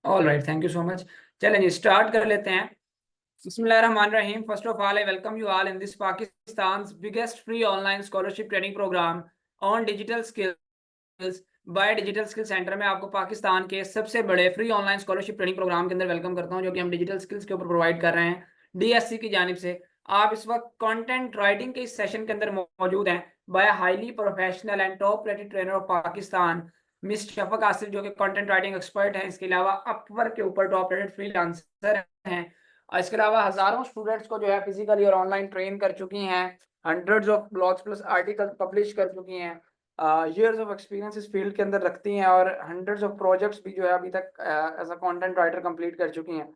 All right, thank you so much. चलें start कर लेते हैं। बिस्मिल्लाहिर्रहमानिर्रहीम। First of all I welcome you all in this Pakistan biggest free online scholarship training programme on digital skills by digital skill centre में आपको पाकिस्तान के सबसे बड़े free online scholarship training programme के अंदर वेलकम करता हूं, जो कि हम डिजिटल स्किल्स के ऊपर प्रोवाइड कर रहे हैं डीएससी की जानिब से। आप इस वक्त कंटेंट राइटिंग के इस सेशन के अंदर मौजूद हैं by highly professional and top rated trainer of Pakistan miss Shafaq Asif, जो कि कंटेंट राइटिंग एक्सपर्ट हैं। इसके अलावा अपवर्क के ऊपर टॉप रेटेड फ्रीलांसर हैं। और इसके अलावा हजारों स्टूडेंट्स को जो है फिजिकली और ऑनलाइन ट्रेन कर चुकी हैं। Hundreds of blogs plus article publish कर चुकी हैं। ईयर्स ऑफ एक्सपीरियंस इस फील्ड के अंदर रखती हैं और हंड्रेड्स ऑफ प्रोजेक्ट्स भी जो है अभी तक as a content writer complete कर चुकी हैं।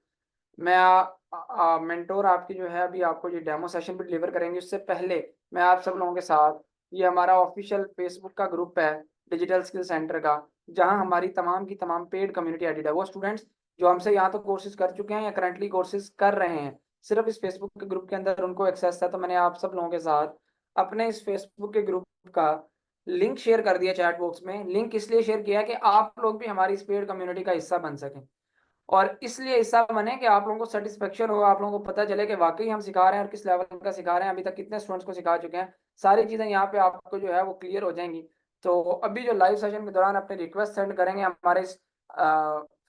मैं मेंटोर आपकी जो है अभी आपको ये डेमो सेशन भी डिलीवर करेंगे। उससे पहले मैं आप सब लोगों के साथ, ये हमारा ऑफिशियल फेसबुक का ग्रुप है डिजिटल स्किल सेंटर का, जहां हमारी तमाम की तमाम पेड कम्युनिटी एडिड है। वो स्टूडेंट्स जो हमसे यहाँ तो कोर्सेज कर चुके हैं या करंटली कोर्सेज कर रहे हैं, सिर्फ इस फेसबुक के ग्रुप के अंदर उनको एक्सेस है। तो मैंने आप सब लोगों के साथ अपने इस फेसबुक के ग्रुप का लिंक शेयर कर दिया चैट बॉक्स में। लिंक इसलिए शेयर किया कि आप लोग भी हमारी इस पेड कम्युनिटी का हिस्सा बन सकें, और इसलिए हिस्सा बने कि आप लोगों को सेटिस्फेक्शन हो, आप लोगों को पता चले कि वाकई हम सिखा रहे हैं और किस लेवल का सिखा रहे हैं, अभी तक कितने स्टूडेंट्स को सिखा चुके हैं। सारी चीज़ें यहाँ पे आपको जो है वो क्लियर हो जाएंगी। तो अभी जो लाइव सेशन के दौरान अपने रिक्वेस्ट सेंड करेंगे हमारे इस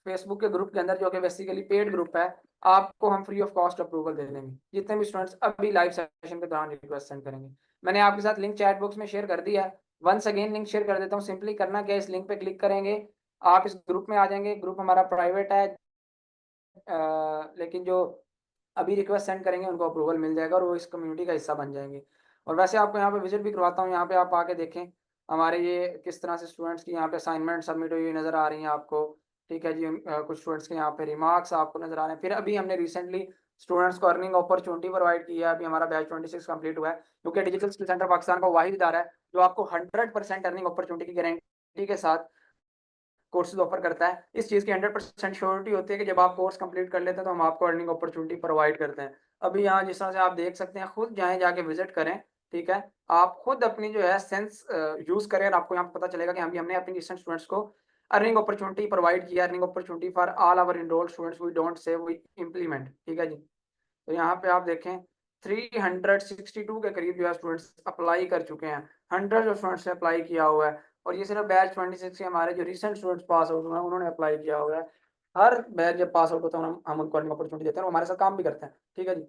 फेसबुक के ग्रुप के अंदर, जो कि बेसिकली पेड ग्रुप है, आपको हम फ्री ऑफ कॉस्ट अप्रूवल दे देंगे जितने भी स्टूडेंट्स अभी लाइव सेशन के दौरान रिक्वेस्ट सेंड करेंगे। मैंने आपके साथ लिंक चैट बॉक्स में शेयर कर दिया है। वंस अगेन लिंक शेयर कर देता हूँ। सिंपली करना क्या है, इस लिंक पे क्लिक करेंगे, आप इस ग्रुप में आ जाएंगे। ग्रुप हमारा प्राइवेट है, लेकिन जो अभी रिक्वेस्ट सेंड करेंगे उनको अप्रूवल मिल जाएगा और वो इस कम्युनिटी का हिस्सा बन जाएंगे। और वैसे आपको यहाँ पे विजिट भी करवाता हूँ, यहाँ पे आप आके देखें हमारे ये किस तरह से स्टूडेंट्स की यहाँ पे असाइनमेंट सबमिट हुई नज़र आ रही हैं आपको। ठीक है जी। कुछ स्टूडेंट्स के यहाँ पे रिमार्क्स आपको नज़र आ रहे हैं। फिर अभी हमने रिसेंटली स्टूडेंट्स को अर्निंग अपॉर्चुनिटी प्रोवाइड की है। अभी हमारा बैच 26 कंप्लीट हुआ है, क्योंकि डिजिटल स्किल सेंटर पाकिस्तान का वाहिद इदारा है जो आपको 100% अर्निंग अपॉर्चुनिटी की गारंटी के साथ कोर्सेज ऑफर करता है। इस चीज़ की 100% श्योरिटी होती है कि जब आप कोर्स कंप्लीट कर लेते हैं तो हम आपको अर्निंग अपॉर्चुनिटी प्रोवाइड करते हैं। अभी यहाँ जिस तरह से आप देख सकते हैं, खुद जाएँ, जाके विजिट करें। ठीक है, आप खुद अपनी जो है सेंस यूज़ करें और आपको यहाँ पे पता चलेगा कि हमने अपने रिसेंट स्टूडेंट्स को अर्निंग अपॉर्चुनिटी प्रोवाइड किया। Earning opportunity for all our enrolled students, we don't say, we implement. ठीक है जी। तो यहाँ पे आप देखें 362 के करीब जो है स्टूडेंट्स अप्लाई कर चुके हैं। हंड्रेड ऑफ स्टूडेंट्स ने अप्लाई किया हुआ है, और ये सिर्फ बैच 26 के हमारे जो रिसेंट स्टूडेंट्स पास आउट हुए हैं उन्होंने अप्लाई किया हुआ है। हर बैच जब पास आउट होता है हम उनको अर्निंग अपॉर्चुनिटी देते हैं और हमारे साथ काम भी करते हैं। ठीक है जी।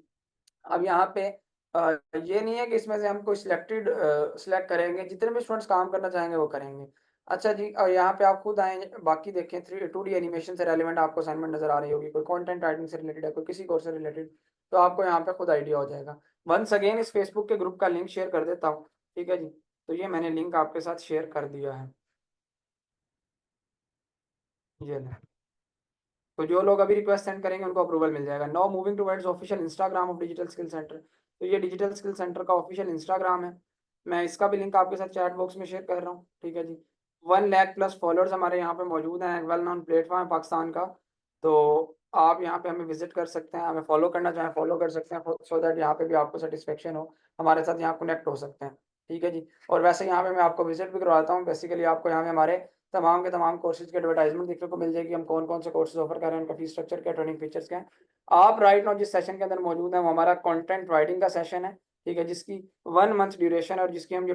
अब यहाँ पे ये नहीं है कि इसमें से हम कोई सिलेक्ट करेंगे, जितने भी स्टूडेंट्स काम करना चाहेंगे वो करेंगे। अच्छा जी। और यहाँ पे आप खुद आए, बाकी देखें 2D एनिमेशन से रेलिवेंट आपको असाइनमेंट नजर आ रही होगी, कोई कंटेंट राइटिंग से रिलेटेड है, कोई किसी कोर्स से रिलेटेड, तो आपको यहाँ पे खुद आइडिया हो जाएगा। वंस अगेन इस फेसबुक के ग्रुप का लिंक शेयर कर देता हूँ। ठीक है जी। तो ये मैंने लिंक आपके साथ शेयर कर दिया है, ये ले। तो जो लोग अभी रिक्वेस्ट सेंड करेंगे उनको अप्रूवल मिल जाएगा। Now moving towards official Instagram of digital skill centre. तो ये डिजिटल स्किल सेंटर का ऑफिशियल इंस्टाग्राम है। मैं इसका भी लिंक आपके साथ चैट बॉक्स में शेयर कर रहा हूँ। ठीक है जी। 1 लाख+ फॉलोअर्स हमारे यहाँ पे मौजूद हैं। वेल नोन प्लेटफॉर्म है पाकिस्तान का। तो आप यहाँ पे हमें विजिट कर सकते हैं, हमें फॉलो करना चाहें फॉलो कर सकते हैं, सो दैट यहाँ पे भी आपको सेटिस्फेक्शन हो, हमारे साथ यहाँ कनेक्ट हो सकते हैं। ठीक है जी। और वैसे यहाँ पे मैं आपको विजिट भी करवाता हूँ। बेसिकली आपको यहाँ पे हमारे तमाम के तमाम कोर्सेज की एडवर्टाइजमेंट देखने को मिल जाएगी। हम कौन कौन से कोर्सेज ऑफर कर रहे हैं, उनका फीस स्ट्रक्चर क्या, ट्रेनिंग फीचर्स क्या हैं। आप राइट नाउ जिस सेशन के अंदर मौजूद है वो हमारा कंटेंट राइटिंग का सेशन है। ठीक है, जिसकी 1 मंथ ड्यूरेशन है और जिसकी हम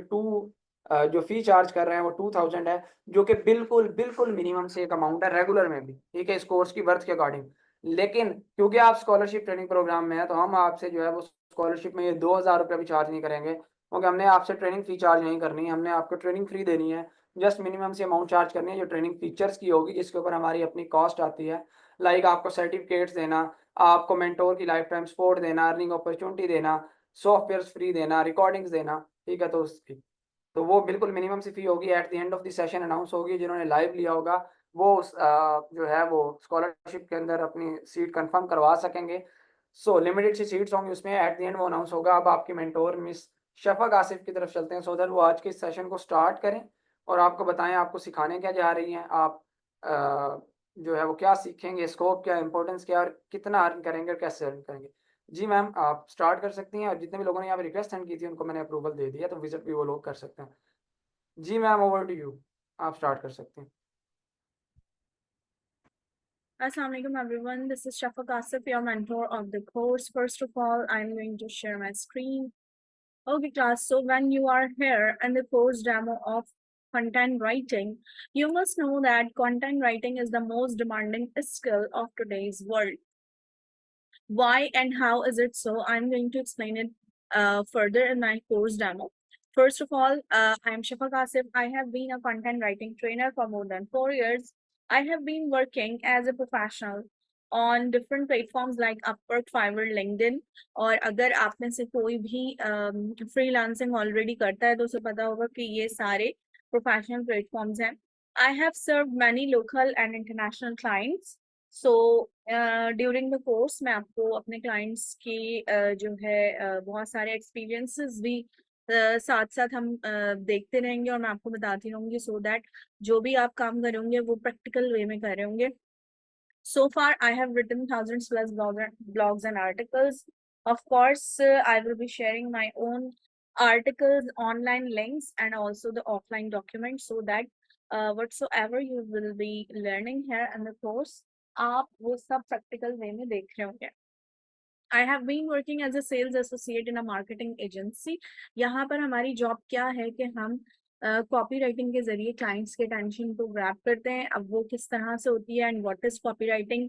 जो फी चार्ज कर रहे हैं वो 2000 है, जो कि बिल्कुल बिल्कुल मिनिमम से एक अमाउंट है रेगुलर में भी। ठीक है, इस कोर्स की वर्थ के अकॉर्डिंग। लेकिन क्योंकि आप स्कॉलरशिप ट्रेनिंग प्रोग्राम में है, तो हम आपसे जो है वो स्कॉलरशिप में ये 2000 रुपये भी चार्ज नहीं करेंगे, क्योंकि हमने आपसे ट्रेनिंग फी चार्ज नहीं करनी है। हमने आपको ट्रेनिंग फ्री देनी है। जस्ट मिनिमम से अमाउंट चार्ज करनी है जो ट्रेनिंग फीचर्स की होगी, जिसके ऊपर हमारी अपनी कॉस्ट आती है। लाइक आपको सर्टिफिकेट्स देना, आपको मेंटोर की लाइफ टाइम सपोर्ट देना, अर्निंग अपॉर्चुनिटी देना, सॉफ्टवेयर फ्री देना, रिकॉर्डिंग्स देना। ठीक है, तो उसकी तो वो बिल्कुल मिनिमम सी फी होगी। At the end of the session announce होगी। जिन्होंने लाइव लिया होगा वो जो है वो स्कॉलरशिप के अंदर अपनी सीट कंफर्म करवा सकेंगे। सो लिमिटेड सी सीट्स होंगी उसमें। एट द एंड वो अनाउंस होगा। अब आपकी मेंटोर मिस शफक आसिफ की तरफ चलते हैं, सो दैट वो आज के इस सेशन को स्टार्ट करें और आपको बताएं आपको सिखाने क्या जा रही हैं, आप जो है वो क्या सीखेंगे, स्कोप क्या, इंपॉर्टेंस क्या, और कितना अर्न करेंगे और कैसे अर्न करेंगे। जी मैम, आप स्टार्ट कर सकती हैं। और जितने भी लोगों ने यहाँ पे रिक्वेस्ट सेंड की थी उनको मैंने अप्रूवल दे दिया, तो विजिट भी वो लोग कर सकते हैं। जी मैम, ओवर टू यू, आप स्टार्ट कर सकते हैं। Assalamualaikum everyone. This is Shafaq Asif, your mentor of the course. First of all, I'm going to share my screen. Okay, class. So when you are here in the course demo of content writing, you must know that content writing is the most demanding skill of today's world. Why and how is it so? I'm going to explain it further in my course demo. First of all, I am Shafaq Asif. I have been a content writing trainer for more than 4 years. I have been working as a professional on different platforms like Upwork, Fiverr, LinkedIn. और अगर आप में से कोई भी freelancing already करता है तो उसे पता होगा कि ये सारे प्रोफेशनल प्लेटफॉर्म्स हैं. I have served many local and international clients. So during the course मैं आपको अपने क्लाइंट्स के जो है बहुत सारे एक्सपीरियंसेस भी साथ साथ हम देखते रहेंगे और मैं आपको बताती रहूंगी सो दैट जो भी आप काम कर रहे होंगे वो प्रैक्टिकल वे में कर रहे होंगे. So far, I have written thousands plus blogs and articles. Of course, I will be sharing my own articles, online links, and also the offline documents so that whatsoever you will be learning here in the course, आप वो सब practical way में देख रहे होंगे. I have been working as a sales associate in a marketing agency. यहाँ पर हमारी जॉब क्या है कि हम कॉपी राइटिंग के जरिए क्लाइंट्स के टेंशन को ग्रैब करते हैं. अब वो किस तरह से होती है and what is copy writing,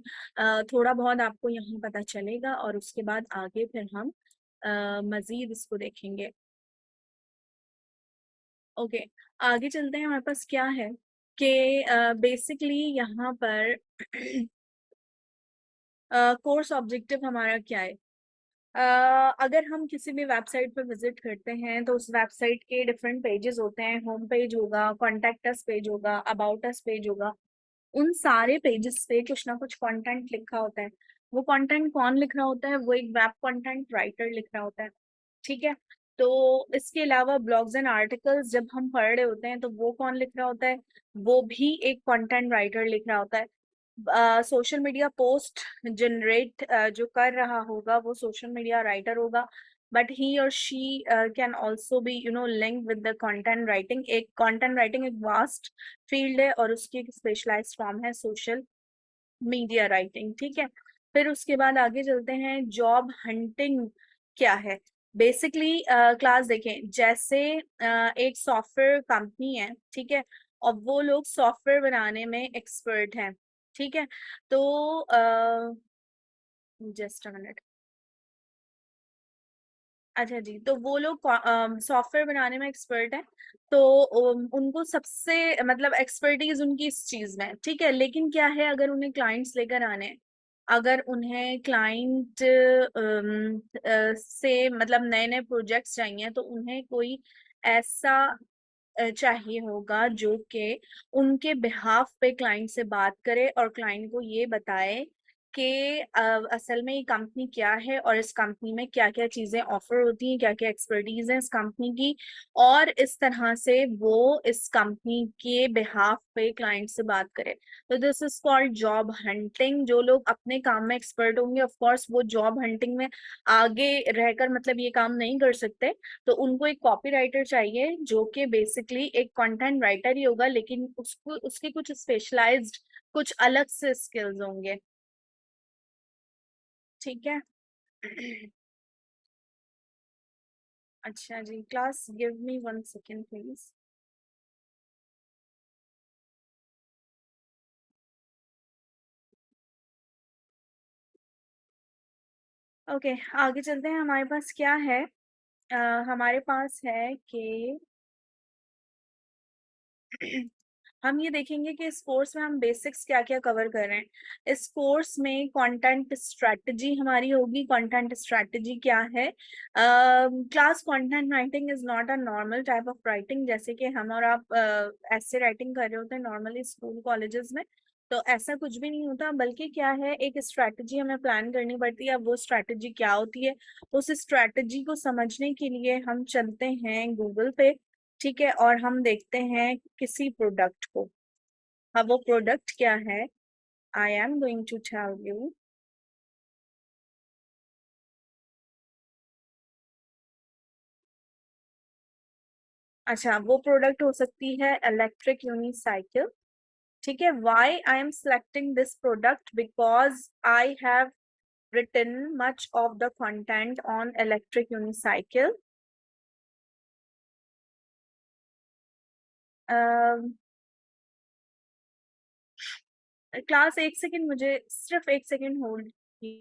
थोड़ा बहुत आपको यहाँ पता चलेगा और उसके बाद आगे फिर हम मजीद इसको देखेंगे. ओके, आगे चलते हैं. हमारे पास क्या है कि बेसिकली यहाँ पर कोर्स ऑब्जेक्टिव हमारा क्या है. अगर हम किसी भी वेबसाइट पर विजिट करते हैं तो उस वेबसाइट के डिफरेंट पेजेस होते हैं. होम पेज होगा, कॉन्टेक्ट अस पेज होगा, अबाउट अस पेज होगा. उन सारे पेजेस पे कुछ ना कुछ कंटेंट लिखा होता है. वो कंटेंट कौन लिख रहा होता है? वो एक वेब कंटेंट राइटर लिख रहा होता है. ठीक है. तो इसके अलावा ब्लॉग्स एंड आर्टिकल्स जब हम पढ़ रहे होते हैं तो वो कौन लिख रहा होता है? वो भी एक कंटेंट राइटर लिख रहा होता है. सोशल मीडिया पोस्ट जनरेट जो कर रहा होगा वो सोशल मीडिया राइटर होगा. बट ही और she can also be link with the content writing. एक कंटेंट राइटिंग एक वास्ट फील्ड है और उसकी एक स्पेशलाइज्ड फॉर्म है सोशल मीडिया राइटिंग. ठीक है. फिर उसके बाद आगे चलते हैं. जॉब हंटिंग क्या है? बेसिकली क्लास देखें, जैसे एक सॉफ्टवेयर कंपनी है. ठीक है. और वो लोग सॉफ्टवेयर बनाने में एक्सपर्ट हैं. ठीक है. तो जस्ट अ मिनट. अच्छा जी, तो वो लोग सॉफ्टवेयर बनाने में एक्सपर्ट हैं. तो उनको सबसे मतलब एक्सपर्टीज उनकी इस चीज में. ठीक है. लेकिन क्या है, अगर उन्हें क्लाइंट्स लेकर आने हैं, अगर उन्हें क्लाइंट से मतलब नए नए प्रोजेक्ट्स चाहिए तो उन्हें कोई ऐसा चाहिए होगा जो कि उनके बिहाफ पे क्लाइंट से बात करे और क्लाइंट को ये बताए कि असल में ये कंपनी क्या है और इस कंपनी में क्या क्या चीजें ऑफर होती हैं, क्या क्या एक्सपर्टीज है इस कंपनी की. और इस तरह से वो इस कंपनी के बिहाफ पे क्लाइंट से बात करे. तो this is called job hunting. जो लोग अपने काम में एक्सपर्ट होंगे ऑफ कोर्स वो जॉब हंटिंग में आगे रहकर मतलब ये काम नहीं कर सकते. तो उनको एक कॉपी राइटर चाहिए जो कि बेसिकली एक कंटेंट राइटर ही होगा, लेकिन उसको उसके कुछ स्पेशलाइज्ड कुछ अलग से स्किल्स होंगे. ठीक है. अच्छा जी, class give me 1 second please. Okay, आगे चलते हैं. हमारे पास क्या है? हमारे पास है कि हम ये देखेंगे कि इस कोर्स में हम बेसिक्स क्या क्या कवर कर रहे हैं. इस कोर्स में कंटेंट स्ट्रेटजी हमारी होगी. कंटेंट स्ट्रेटजी क्या है? Class content writing is not a normal type of writing जैसे कि हम और आप ऐसे राइटिंग कर रहे होते हैं नॉर्मली स्कूल कॉलेजेस में. तो ऐसा कुछ भी नहीं होता, बल्कि क्या है, एक स्ट्रैटेजी हमें प्लान करनी पड़ती है. अब वो स्ट्रैटेजी क्या होती है, उस स्ट्रैटेजी को समझने के लिए हम चलते हैं गूगल पे. ठीक है. और हम देखते हैं किसी प्रोडक्ट को. अब वो प्रोडक्ट क्या है, I am going to tell you. अच्छा, वो प्रोडक्ट हो सकती है इलेक्ट्रिक यूनिसाइकिल. ठीक है, why I am selecting this product? Because I have written much of the content on electric unicycle. Class एक सेकेंड, मुझे सिर्फ एक सेकेंड होल्ड की।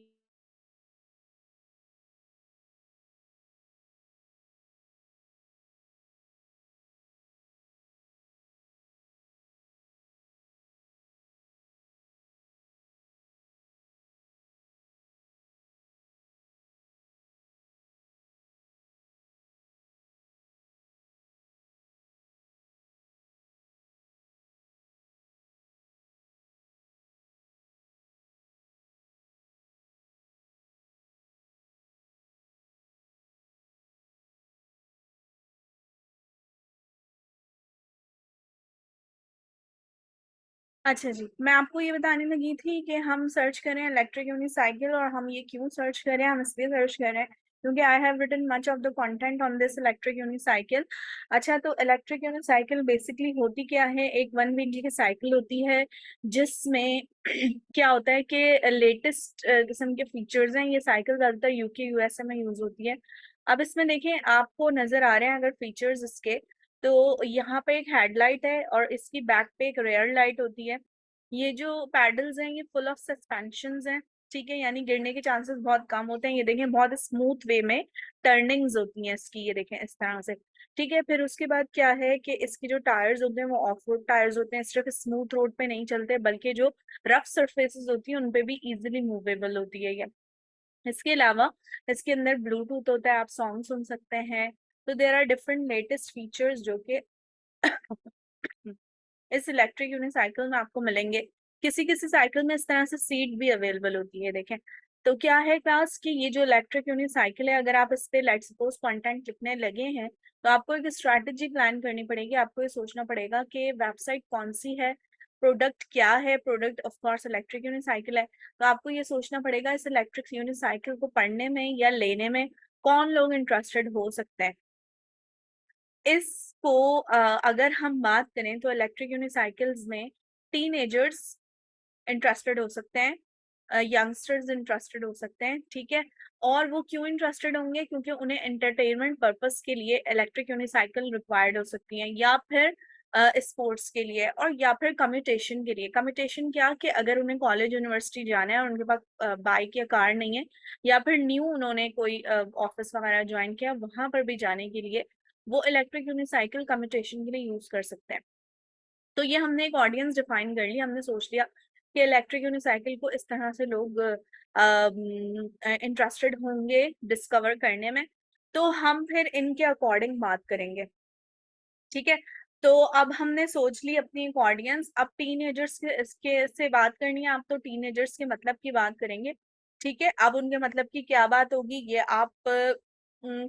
अच्छा जी, मैं आपको ये बताने लगी थी कि हम सर्च करें इलेक्ट्रिक यूनिसाइकिल, और हम ये क्यों सर्च करें, हम इसलिए सर्च करें क्योंकि I have written much of the content on this electric unicycle. अच्छा, तो इलेक्ट्रिक यूनिसाइकिल बेसिकली होती क्या है? एक 1 VG की साइकिल होती है जिसमें क्या होता है कि लेटेस्ट किस्म के फीचर्स हैं। ये साइकिल ज्यादातर यूके यूएसए में यूज होती है। अब इसमें देखें, आपको नजर आ रहे हैं अगर फीचर्स इसके, तो यहाँ पे एक हेडलाइट है और इसकी बैक पे एक रेयर लाइट होती है। ये जो पैडल्स हैं ये फुल ऑफ सस्पेंशंस हैं, ठीक है, यानी गिरने के चांसेस बहुत कम होते हैं। ये देखें, बहुत स्मूथ वे में टर्निंग्स होती हैं इसकी, ये देखें इस तरह से। ठीक है, फिर उसके बाद क्या है कि इसके जो टायर्स होते हैं वो ऑफ रोड टायर्स होते हैं, सिर्फ स्मूथ रोड पे नहीं चलते बल्कि जो रफ सरफेसेस होती हैं उन पे भी इजीली मूवेबल होती है ये। इसके अलावा इसके अंदर ब्लूटूथ होता है, आप सॉन्ग सुन सकते हैं। तो there are different latest features जो कि इस इलेक्ट्रिक यूनिसाइकिल में आपको मिलेंगे। किसी किसी साइकिल में इस तरह से सीट भी अवेलेबल होती है, देखें। तो क्या है क्लास कि ये जो इलेक्ट्रिक यूनिसाइकिल है, अगर आप इस पे लेट्स सपोज कंटेंट लिखने लगे हैं तो आपको एक स्ट्रैटेजी प्लान करनी पड़ेगी। आपको ये सोचना पड़ेगा कि वेबसाइट कौन सी है, प्रोडक्ट क्या है। प्रोडक्ट ऑफ कोर्स इलेक्ट्रिक यूनिसाइकिल है, तो आपको ये सोचना पड़ेगा इस इलेक्ट्रिक यूनिसाइकिल को पढ़ने में या लेने में कौन लोग इंटरेस्टेड हो सकते हैं। इसको अगर हम बात करें तो इलेक्ट्रिक यूनिसाइकिल्स में टीनेजर्स इंटरेस्टेड हो सकते हैं, यंगस्टर्स इंटरेस्टेड हो सकते हैं, ठीक है। और वो क्यों इंटरेस्टेड होंगे? क्योंकि उन्हें एंटरटेनमेंट पर्पस के लिए इलेक्ट्रिक यूनिसाइकिल रिक्वायर्ड हो सकती है, या फिर स्पोर्ट्स के लिए, और या फिर कम्यूटेशन के लिए। कम्यूटेशन क्या कि अगर उन्हें कॉलेज यूनिवर्सिटी जाना है और उनके पास बाइक या कार नहीं है, या फिर न्यू उन्होंने कोई ऑफिस वगैरह ज्वाइन किया, वहां पर भी जाने के लिए वो इलेक्ट्रिक यूनिसाइकिल कम्यूटेशन के लिए यूज कर सकते हैं। तो ये हमने एक ऑडियंस डिफाइन कर लिया, हमने सोच लिया कि इलेक्ट्रिक यूनिसाइकिल को इस तरह से लोग इंटरेस्टेड होंगे डिस्कवर करने में, तो हम फिर इनके अकॉर्डिंग बात करेंगे, ठीक है। तो अब हमने सोच ली अपनी एक ऑडियंस। अब टीनेजर्स के इसके से बात करनी है, आप तो टीनेजर्स के मतलब की बात करेंगे, ठीक है। अब उनके मतलब की क्या बात होगी ये आप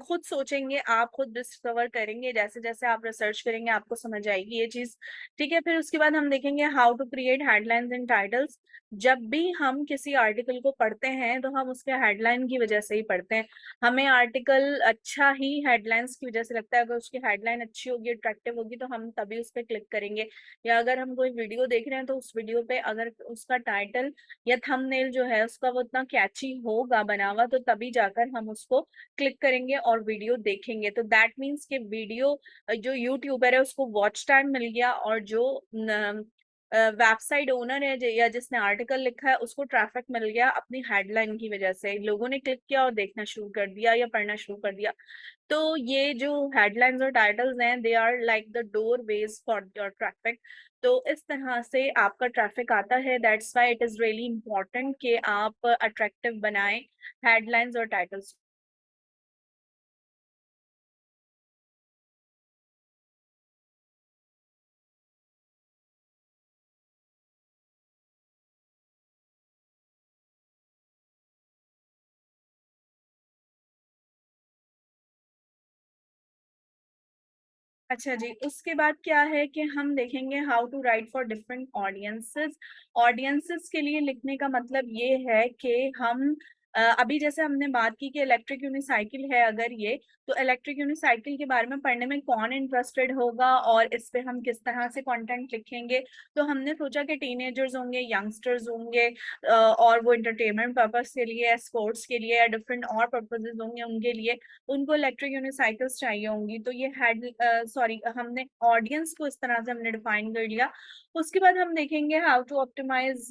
खुद सोचेंगे, आप खुद डिस्कवर करेंगे, जैसे जैसे आप रिसर्च करेंगे आपको समझ आएगी ये चीज, ठीक है। फिर उसके बाद हम देखेंगे how to create headlines and titles. जब भी हम किसी आर्टिकल को पढ़ते हैं तो हम उसके हेडलाइन की वजह से ही पढ़ते हैं। हमें आर्टिकल अच्छा ही हेडलाइंस की वजह से लगता है, अगर उसकी हेडलाइन अच्छी होगी, अट्रैक्टिव होगी, तो हम तभी उस पर क्लिक करेंगे। या अगर हम कोई वीडियो देख रहे हैं तो उस वीडियो पे अगर उसका टाइटल या थंबनेल जो है उसका वो उतना कैची होगा बना हुआ, तो तभी जाकर हम उसको क्लिक करेंगे और वीडियो देखेंगे। तो दैट मीन्स कि वीडियो जो यूट्यूबर है उसको वॉच टाइम मिल गया, और जो वेबसाइट ओनर है या जिसने आर्टिकल लिखा है उसको ट्रैफिक मिल गया अपनी हेडलाइन की वजह से। लोगों ने क्लिक किया और देखना शुरू कर दिया या पढ़ना शुरू कर दिया। तो ये जो हेडलाइंस और टाइटल्स हैं they are like the doorways for your traffic. तो इस तरह से आपका ट्रैफिक आता है। That's why it is really important कि आप अट्रैक्टिव बनाएं हेडलाइंस और टाइटल्स। अच्छा जी, उसके बाद क्या है कि हम देखेंगे how to write for different audiences. Audiences के लिए लिखने का मतलब ये है कि हम अभी जैसे हमने बात की कि इलेक्ट्रिक यूनिसाइकिल है, अगर ये तो इलेक्ट्रिक यूनिसाइकिल के बारे में पढ़ने में कौन इंटरेस्टेड होगा और इस पे हम किस तरह से कंटेंट लिखेंगे। तो हमने सोचा कि टीनेजर्स होंगे, यंगस्टर्स होंगे, और वो इंटरटेनमेंट पर्पस के लिए, स्पोर्ट्स के लिए या डिफरेंट और पर्पसेस होंगे उनके लिए, उनको इलेक्ट्रिक यूनिसाइकिल्स चाहिए होंगी। तो ये हमने ऑडियंस को इस तरह से हमने डिफाइन कर लिया। उसके बाद हम देखेंगे how to optimise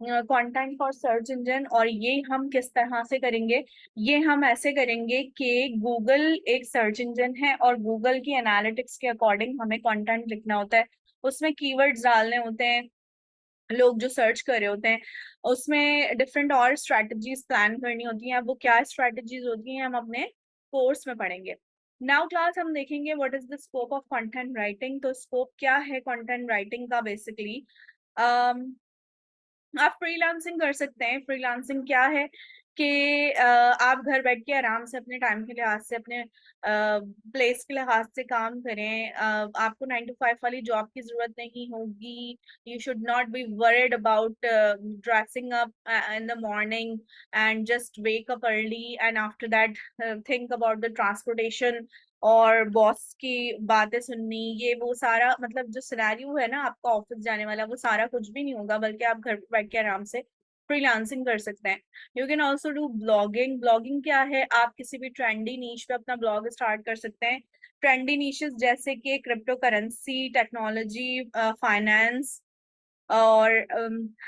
content for search engine, और ये हम किस तरह से करेंगे। ये हम ऐसे करेंगे कि गूगल एक सर्च इंजन है और गूगल की एनालिटिक्स के अकॉर्डिंग हमें कंटेंट लिखना होता है, उसमें कीवर्ड्स डालने होते हैं, लोग जो सर्च कर रहे होते हैं उसमें डिफरेंट और स्ट्रैटेजीज प्लान करनी होती हैं। अब वो क्या स्ट्रैटेजीज होती हैं हम अपने कोर्स में पढ़ेंगे। नाउ क्लास हम देखेंगे what is the scope of content writing. तो स्कोप क्या है कंटेंट राइटिंग का बेसिकली। आप फ्रीलांसिंग कर सकते हैं। फ्रीलांसिंग क्या है कि आप घर बैठ के आराम से अपने टाइम के लिहाज से, अपने प्लेस के लिहाज से काम करें। आपको 9 to 5 वाली जॉब की जरूरत नहीं होगी। You should not be worried about dressing up in the morning and just wake up early and after that think about the transportation और बॉस की बातें सुननी। ये वो सारा मतलब जो सिनेरियो है ना आपका ऑफिस जाने वाला, वो सारा कुछ भी नहीं होगा, बल्कि आप घर बैठ के आराम से फ्रीलांसिंग कर सकते हैं। You can also do blogging. Blogging क्या है, आप किसी भी ट्रेंडी नीश पे अपना ब्लॉग स्टार्ट कर सकते हैं। ट्रेंडी नीशेस जैसे कि क्रिप्टो करेंसी, टेक्नोलॉजी, फाइनेंस और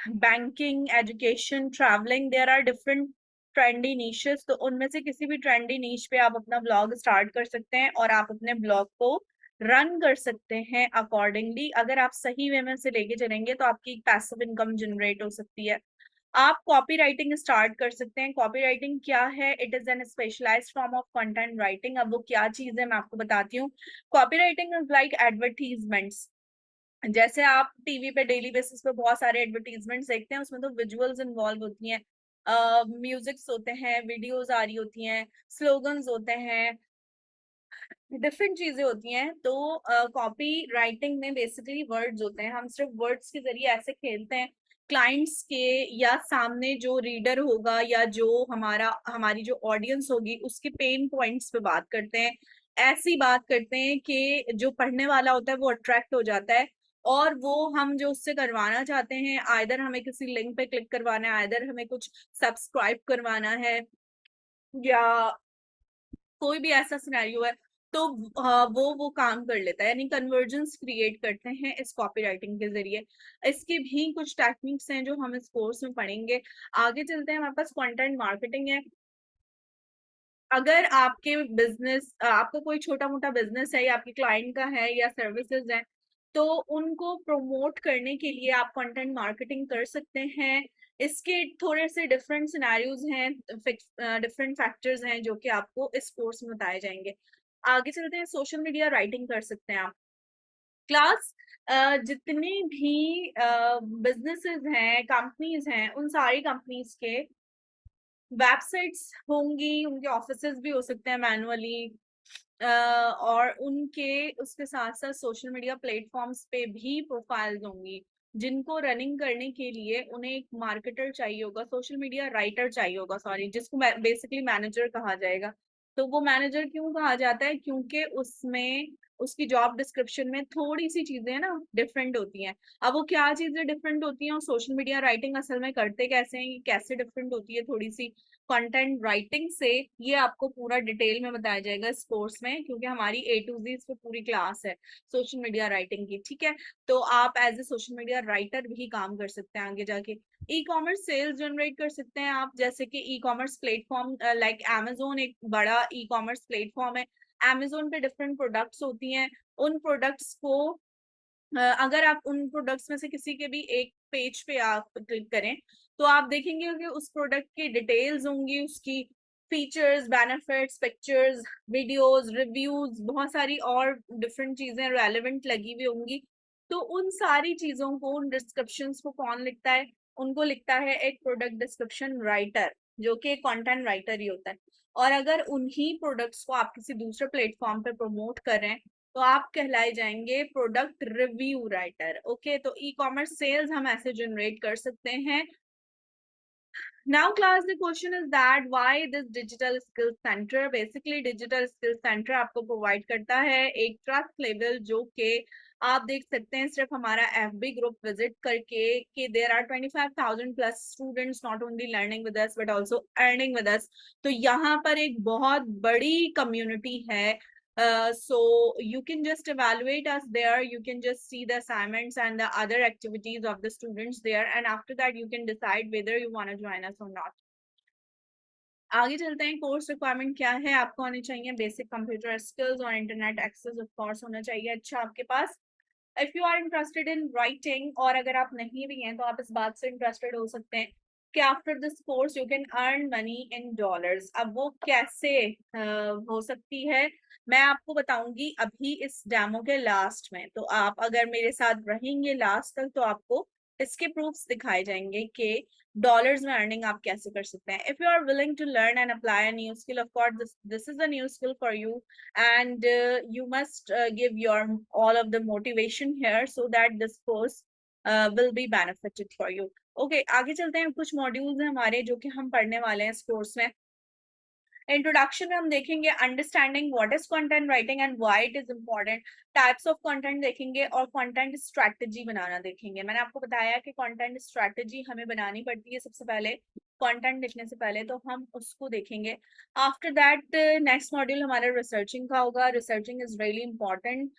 banking, education, travelling, there are different trendy niches. तो उनमें से किसी भी ट्रेंडी नीश पे आप अपना ब्लॉग स्टार्ट कर सकते हैं और आप अपने ब्लॉग को रन कर सकते हैं अकॉर्डिंगली। अगर आप सही वे में से लेके चलेंगे तो आपकी एक पैसिव इनकम जनरेट हो सकती है। आप कॉपी राइटिंग स्टार्ट कर सकते हैं। कॉपी राइटिंग क्या है, it is an specialised form of content writing. अब वो क्या चीज है मैं आपको बताती हूँ। Copywriting is like advertisements. जैसे आप टीवी पे डेली बेसिस पे बहुत सारे एडवर्टीजमेंट्स देखते हैं, उसमें तो विजुअल्स इन्वॉल्व होती हैं, म्यूजिक्स होते हैं, वीडियोस आ रही होती हैं, स्लोगन्स होते हैं, डिफरेंट चीजें होती हैं। तो कॉपी राइटिंग में बेसिकली वर्ड्स होते हैं। हम सिर्फ वर्ड्स के जरिए ऐसे खेलते हैं क्लाइंट्स के या सामने जो रीडर होगा या जो हमारी जो ऑडियंस होगी उसके पेन पॉइंट्स पे बात करते हैं। ऐसी बात करते हैं कि जो पढ़ने वाला होता है वो अट्रैक्ट हो जाता है और वो हम जो उससे करवाना चाहते हैं, आइदर हमें किसी लिंक पे क्लिक करवाना है, आइदर हमें कुछ सब्सक्राइब करवाना है, या कोई भी ऐसा सिनेरियो है, तो वो काम कर लेता है, यानी कन्वर्जेंस क्रिएट करते हैं इस कॉपीराइटिंग के जरिए। इसकी भी कुछ टेक्निक्स हैं जो हम इस कोर्स में पढ़ेंगे। आगे चलते हैं, हमारे पास कंटेंट मार्केटिंग है। अगर आपके बिजनेस, आपका कोई छोटा मोटा बिजनेस है या आपके क्लाइंट का है या सर्विसेज है, तो उनको प्रमोट करने के लिए आप कंटेंट मार्केटिंग कर सकते हैं। इसके थोड़े से डिफरेंट सिनेरियोज हैं, डिफरेंट फैक्टर्स हैं जो कि आपको इस कोर्स में बताए जाएंगे। आगे चलते हैं, सोशल मीडिया राइटिंग कर सकते हैं आप। क्लास जितनी भी बिजनेसेस हैं, कंपनीज हैं, उन सारी कंपनीज के वेबसाइट्स होंगी, उनके ऑफिसेज भी हो सकते हैं मैनुअली, और उनके उसके साथ साथ सोशल मीडिया प्लेटफॉर्म्स पे भी प्रोफाइल्स होंगी जिनको रनिंग करने के लिए उन्हें एक मार्केटर चाहिए होगा, सोशल मीडिया राइटर चाहिए होगा, सॉरी, जिसको बेसिकली मैनेजर कहा जाएगा। तो वो मैनेजर क्यों कहा जाता है, क्योंकि उसमें उसकी जॉब डिस्क्रिप्शन में थोड़ी सी चीजें ना डिफरेंट होती हैं। अब वो क्या चीजें डिफरेंट होती हैं और सोशल मीडिया राइटिंग असल में करते कैसे हैं, कैसे डिफरेंट होती है थोड़ी सी कंटेंट राइटिंग से, ये आपको पूरा डिटेल में बताया जाएगा इस कोर्स में, क्योंकि हमारी A to Z इस पे पूरी क्लास है सोशल मीडिया राइटिंग की। ठीक है, तो आप as a social media writer भी काम कर सकते हैं आगे जाके। ई कॉमर्स सेल्स जनरेट कर सकते हैं आप, जैसे कि e commerce platform like Amazon एक बड़ा ई कॉमर्स प्लेटफॉर्म है। Amazon पे डिफरेंट प्रोडक्ट्स होती हैं, उन प्रोडक्ट्स को अगर आप उन प्रोडक्ट्स में से किसी के भी एक पेज पे आप क्लिक करें तो आप देखेंगे कि उस प्रोडक्ट की डिटेल्स होंगी, उसकी features, benefits, pictures, videos, reviews, बहुत सारी और डिफरेंट चीजें रेलेवेंट लगी हुई होंगी। तो उन सारी चीजों को, उन डिस्क्रिप्शंस को कौन लिखता है, उनको लिखता है एक प्रोडक्ट डिस्क्रिप्शन राइटर, जो कि एक कंटेंट राइटर ही होता है। और अगर उन्हीं प्रोडक्ट्स को आप किसी दूसरे प्लेटफॉर्म पे प्रमोट कर रहे हैं तो आप कहलाए जाएंगे प्रोडक्ट रिव्यू राइटर। ओके, तो ई कॉमर्स सेल्स हम ऐसे जनरेट कर सकते हैं। Now class, the question is that why this digital skills center? Basically digital skills center आपको प्रोवाइड करता है एक ट्रस्ट लेवल, जो कि आप देख सकते हैं सिर्फ हमारा FB ग्रुप विजिट करके कि there are 25,000 plus students not only learning with us but also earning with us. तो यहाँ पर एक बहुत बड़ी कम्युनिटी है. So you can just evaluate us there. You can just see the assignments and the other activities of the students there, and after that you can decide whether you want to join us or not. आगे चलते हैं. Course requirement क्या है? आपको होनी चाहिए basic computer skills और internet access of course होना चाहिए अच्छा आपके पास. If you are interested in writing, और अगर आप नहीं भी हैं तो आप इस बात से इंटरेस्टेड हो सकते हैं कि after this course you can earn money in dollars. अब वो कैसे हो सकती है मैं आपको बताऊंगी अभी इस डेमो के लास्ट में. तो आप अगर मेरे साथ रहेंगे लास्ट तक तो आपको इसके प्रूफ्स दिखाए जाएंगे कि डॉलर्स में अर्निंग आप कैसे कर सकते हैं. If you are willing to learn and apply a new skill, of course this is a new skill for you, and you must give your all of the motivation here so that this course will be benefited for you. Okay, आगे चलते हैं. कुछ modules हैं हमारे जो कि हम पढ़ने वाले हैं इस कोर्स में. इंट्रोडक्शन में हम देखेंगे understanding what is content writing and why it is important. Types of content देखेंगे और कंटेंट स्ट्रैटेजी बनाना देखेंगे. मैंने आपको बताया कि कंटेंट स्ट्रैटेजी हमें बनानी पड़ती है सबसे पहले कंटेंट लिखने से पहले, तो हम उसको देखेंगे. आफ्टर दैट नेक्स्ट मॉड्यूल हमारा रिसर्चिंग का होगा. Researching is really important.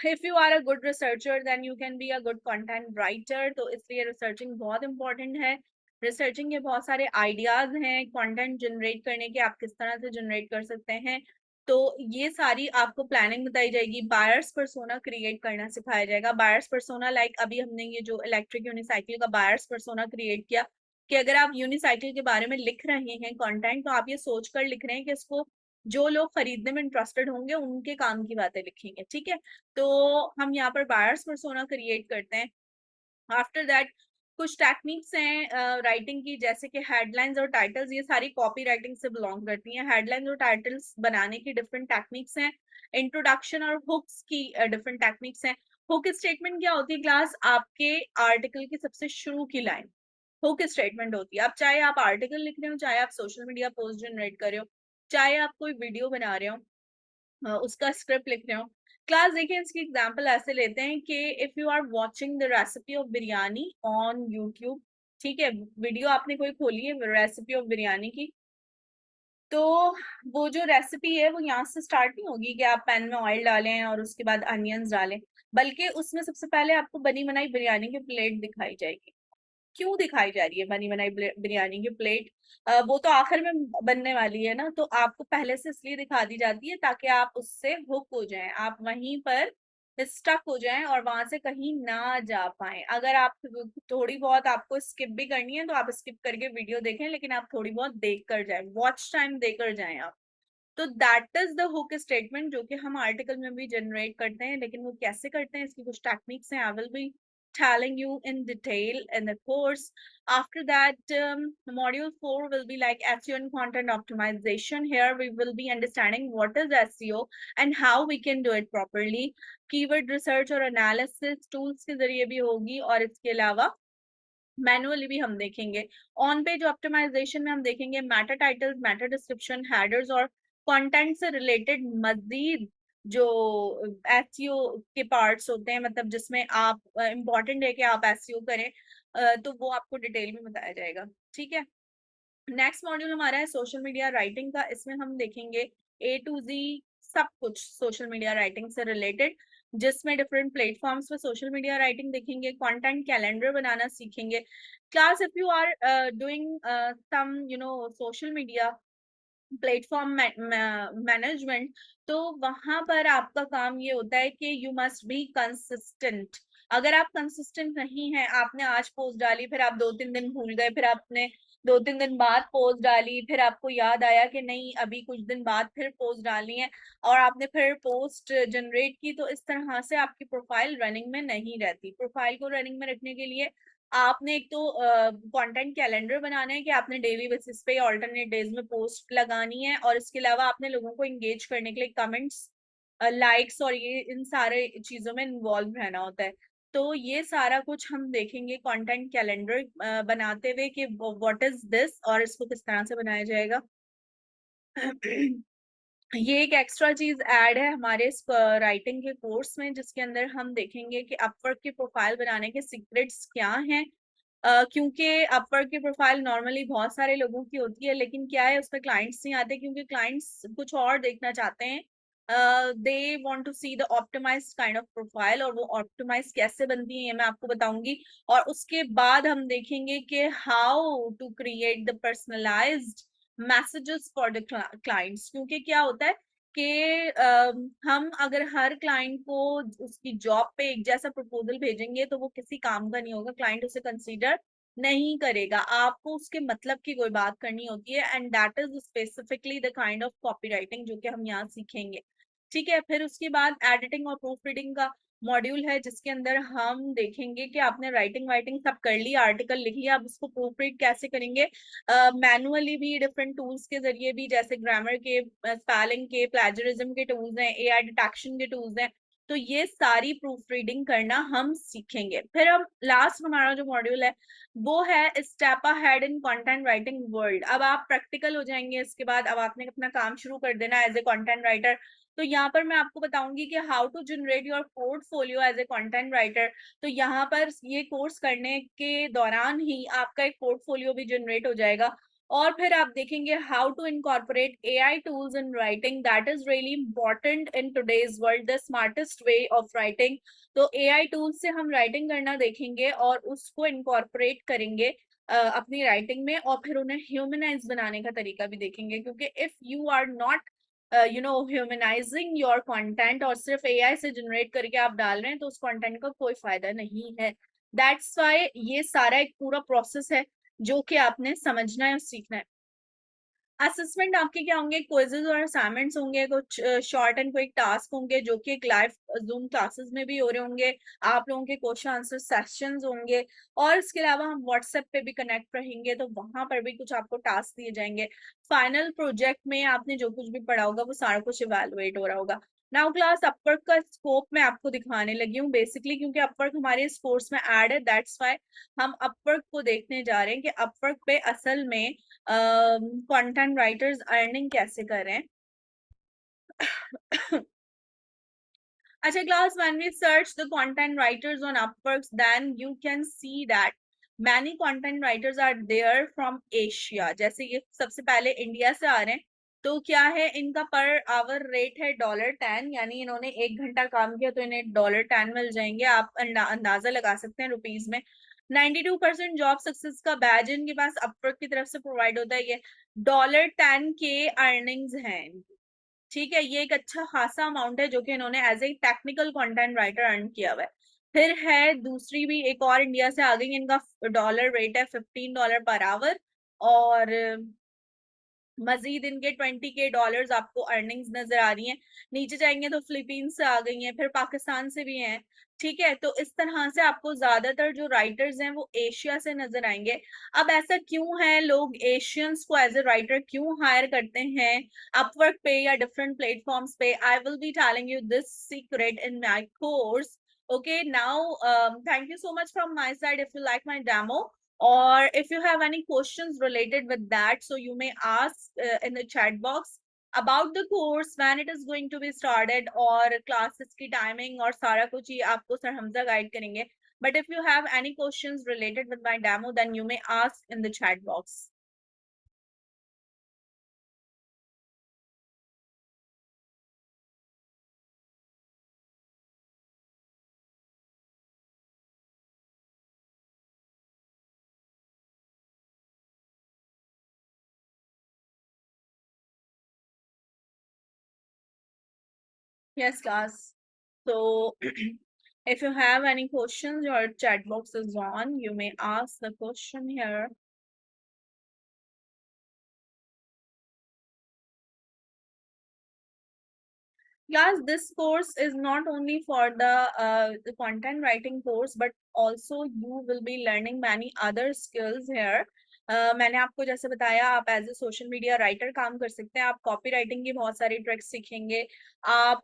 If you are a good researcher then you can be a good content writer. तो इसलिए रिसर्चिंग बहुत इंपॉर्टेंट है. रिसर्चिंग के बहुत सारे आइडियाज हैं कंटेंट जनरेट करने के, आप किस तरह से जनरेट कर सकते हैं. तो ये सारी आपको प्लानिंग बताई जाएगी. बायर्स पर्सोना क्रिएट करना सिखाया जाएगा. बायर्स पर्सोना लाइक अभी हमने ये जो इलेक्ट्रिक यूनिसाइकिल का बायर्स पर्सोना क्रिएट किया कि अगर आप यूनिसाइकिल के बारे में लिख रहे हैं कंटेंट तो आप ये सोचकर लिख रहे हैं कि इसको जो लोग खरीदने में इंटरेस्टेड होंगे उनके काम की बातें लिखेंगे. ठीक है, तो हम यहाँ पर बायर्स पर्सोना क्रिएट करते हैं. आफ्टर दैट कुछ टेक्निक्स हैं राइटिंग की, जैसे कि हेडलाइंस और टाइटल्स. ये सारी कॉपी राइटिंग से बिलोंग करती हैं. हेडलाइंस और टाइटल्स बनाने की डिफरेंट टेक्निक्स हैं. इंट्रोडक्शन और हुक्स की डिफरेंट टेक्निक्स हैं. हुक स्टेटमेंट क्या होती है क्लास? आपके आर्टिकल की सबसे शुरू की लाइन हुक स्टेटमेंट होती है. अब चाहे आप आर्टिकल लिख रहे हो, चाहे आप सोशल मीडिया पोस्ट जनरेट कर रहे हो, चाहे आप कोई वीडियो बना रहे हो, उसका स्क्रिप्ट लिख रहे हो. क्लास देखिए इसकी एग्जांपल ऐसे लेते हैं कि if you are watching the recipe of biryani on YouTube. ठीक है, वीडियो आपने कोई खोली है रेसिपी ऑफ बिरयानी की, तो वो जो रेसिपी है वो यहाँ से स्टार्ट नहीं होगी कि आप पैन में ऑयल डालें और उसके बाद अनियंस डालें, बल्कि उसमें सबसे पहले आपको बनी बनाई बिरयानी की प्लेट दिखाई जाएगी. क्यों दिखाई जा रही है बनी बनाई बिरयानी की प्लेट? वो तो आखिर में बनने वाली है ना, तो आपको पहले से इसलिए दिखा दी जाती है ताकि आप उससे हुक हो जाएं, आप वहीं पर स्टक हो जाएं और वहां से कहीं ना जा पाए. अगर आप थोड़ी बहुत आपको स्किप भी करनी है तो आप स्किप करके वीडियो देखें, लेकिन आप थोड़ी बहुत देख कर जाए, वॉच टाइम देकर जाएं आप. तो that is the hook statement जो कि हम आर्टिकल में भी जनरेट करते हैं. लेकिन वो कैसे करते हैं इसकी कुछ टेक्निक्स हैं. I will be telling you in detail in the course. After that, module 4 will be like SEO and content optimization. Here we will be understanding what is SEO and how we can do it properly. Keyword research और analysis tools के जरिए भी होगी, और इसके अलावा manually भी हम देखेंगे. ऑन पेज ऑप्टिमाइजेशन में हम देखेंगे matter titles, matter description, headers और कंटेंट से रिलेटेड मजीद जो एसईओ के पार्ट्स होते हैं, मतलब जिसमें आप इम्पोर्टेंट है कि आप एसईओ करें, तो वो आपको डिटेल में बताया जाएगा. ठीक है, नेक्स्ट मॉड्यूल हमारा है सोशल मीडिया राइटिंग का. इसमें हम देखेंगे A to Z सब कुछ सोशल मीडिया राइटिंग से रिलेटेड, जिसमें डिफरेंट प्लेटफॉर्म्स पे सोशल मीडिया राइटिंग देखेंगे. कंटेंट कैलेंडर बनाना सीखेंगे. Class if you are doing some social media platform management, तो वहां पर आपका काम ये होता है कि यू मस्ट बी कंसिस्टेंट. अगर आप कंसिस्टेंट नहीं है, आपने आज पोस्ट डाली, फिर आप 2-3 दिन भूल गए, फिर आपने 2-3 दिन बाद पोस्ट डाली, फिर आपको याद आया कि नहीं अभी कुछ दिन बाद फिर पोस्ट डालनी है, और आपने फिर पोस्ट जनरेट की, तो इस तरह से आपकी प्रोफाइल रनिंग में नहीं रहती. प्रोफाइल को रनिंग में रखने के लिए आपने एक तो कंटेंट कैलेंडर बनाना है कि आपने डेली बेसिस पे ऑल्टरनेट डेज में पोस्ट लगानी है, और इसके अलावा आपने लोगों को एंगेज करने के लिए कमेंट्स, लाइक्स और ये इन सारे चीजों में इन्वॉल्व रहना होता है. तो ये सारा कुछ हम देखेंगे कंटेंट कैलेंडर बनाते हुए कि व्हाट इज दिस और इसको किस तरह से बनाया जाएगा। ये एक एक्स्ट्रा चीज ऐड है हमारे इस राइटिंग के कोर्स में, जिसके अंदर हम देखेंगे कि अपवर्क की प्रोफाइल बनाने के सीक्रेट्स क्या हैं। क्योंकि अपवर्क की प्रोफाइल नॉर्मली बहुत सारे लोगों की होती है, लेकिन क्या है उसमें क्लाइंट्स नहीं आते क्योंकि क्लाइंट्स कुछ और देखना चाहते हैं। They want to see the optimised kind of profile, और वो ऑप्टिमाइज कैसे बनती है ये मैं आपको बताऊंगी। और उसके बाद हम देखेंगे कि how to create the personalised messages for the clients. क्योंकि क्या होता है कि हम अगर हर क्लाइंट को उसकी जॉब पे एक जैसा प्रपोजल भेजेंगे तो वो किसी काम का नहीं होगा, क्लाइंट उसे कंसीडर नहीं करेगा। आपको उसके मतलब की कोई बात करनी होती है, and that is specifically the kind of copy writing जो कि हम यहाँ सीखेंगे। ठीक है, फिर उसके बाद एडिटिंग और प्रूफ रीडिंग का मॉड्यूल है, जिसके अंदर हम देखेंगे कि आपने राइटिंग वाइटिंग सब कर लिया, आर्टिकल लिख लिया, अब उसको प्रूफ रीड कैसे करेंगे, मैनुअली भी डिफरेंट टूल्स के जरिए भी, जैसे ग्रामर के, स्पेलिंग के, प्लेजरिज्म के टूल्स हैं, एआई डिटेक्शन के टूल्स हैं। तो ये सारी प्रूफ रीडिंग करना हम सीखेंगे। फिर हम लास्ट हमारा जो मॉड्यूल है वो है step ahead in content writing world. अब आप प्रैक्टिकल हो जाएंगे इसके बाद, अब आपने अपना काम शुरू कर देना एज ए कंटेंट राइटर। तो यहाँ पर मैं आपको बताऊंगी कि how to generate your portfolio as a content writer. तो यहाँ पर ये कोर्स करने के दौरान ही आपका एक पोर्टफोलियो भी जनरेट हो जाएगा। और फिर आप देखेंगे how to incorporate AI tools in writing, that is really important in today's world, the smartest way of writing. तो एआई टूल्स से हम राइटिंग करना देखेंगे और उसको इनकॉर्पोरेट करेंगे अपनी राइटिंग में, और फिर उन्हें ह्यूमनाइज बनाने का तरीका भी देखेंगे। क्योंकि if you are not humanising your content और सिर्फ एआई से जनरेट करके आप डाल रहे हैं तो उस कंटेंट का कोई फायदा नहीं है। दैट्स वाई ये सारा एक पूरा प्रोसेस है जो कि आपने समझना है और सीखना है। असेसमेंट आपके क्या होंगे, क्विजेज और असाइनमेंट्स होंगे, कुछ शॉर्ट एंड क्विक टास्क होंगे जो कि एक लाइव जूम क्लासेस में भी हो रहे होंगे, आप लोगों के क्वेश्चन आंसर सेशंस होंगे, और इसके अलावा हम व्हाट्सएप पे भी कनेक्ट रहेंगे तो वहां पर भी कुछ आपको टास्क दिए जाएंगे। फाइनल प्रोजेक्ट में आपने जो कुछ भी पढ़ा होगा वो सारा कुछ इवेलुएट हो रहा होगा। नाउ क्लास, अपवर्क का स्कोप मैं आपको दिखाने लगी हूँ बेसिकली, क्योंकि अपवर्क हमारे इस कोर्स में ऐड है, दैट्स वाई हम अपवर्क को देखने जा रहे हैं कि अपवर्क पे असल में कंटेंट राइटर्स अर्निंग कैसे कर रहे हैं। अच्छा class, when we search the content writers on Upwork, then you can see that many content writers are there from Asia। जैसे ये सबसे पहले इंडिया से आ रहे हैं, तो क्या है इनका पर आवर रेट है $10, यानी इन्होंने 1 घंटा काम किया तो इन्हें $10 मिल जाएंगे। आप अंदाजा लगा सकते हैं रुपीज में। 92% जॉब सक्सेस का बैज इनके पास अपवर्क की तरफ से प्रोवाइड होता है। ये $10 के अर्निंग्स हैं। ठीक है, ये एक अच्छा खासा अमाउंट है जो कि इन्होंने as a technical content writer earn किया हुआ है। फिर है दूसरी भी एक और इंडिया से आ गई, इनका डॉलर रेट है $15 पर आवर, और मजीद इनके $20K आपको अर्निंग्स नजर आ रही हैं। नीचे जाएंगे तो फिलीपींस से आ गई हैं, फिर पाकिस्तान से भी हैं। ठीक है, तो इस तरह से आपको ज्यादातर जो राइटर्स हैं वो एशिया से नजर आएंगे। अब ऐसा क्यों है, लोग एशियंस को एज ए राइटर क्यों हायर करते हैं अपवर्क पे या डिफरेंट प्लेटफॉर्म्स पे? I will be telling you this secret in my course. Okay, now thank you so much from my side if you like my demo, or if you have any questions related with that, so you may ask in the chat box about the course, when it is going to be started, और classes की timing और सारा कुछ ही आपको sir Hamza guide करेंगे। But if you have any questions related with my demo, then you may ask in the chat box. Yes, class. So if you have any questions, your chat box is on. You may ask the question here. Yes, this course is not only for the content writing course, but also you will be learning many other skills here. मैंने आपको जैसे बताया, आप as a social media writer काम कर सकते हैं, आप कॉपी राइटिंग की बहुत सारी ट्रिक्स सीखेंगे, आप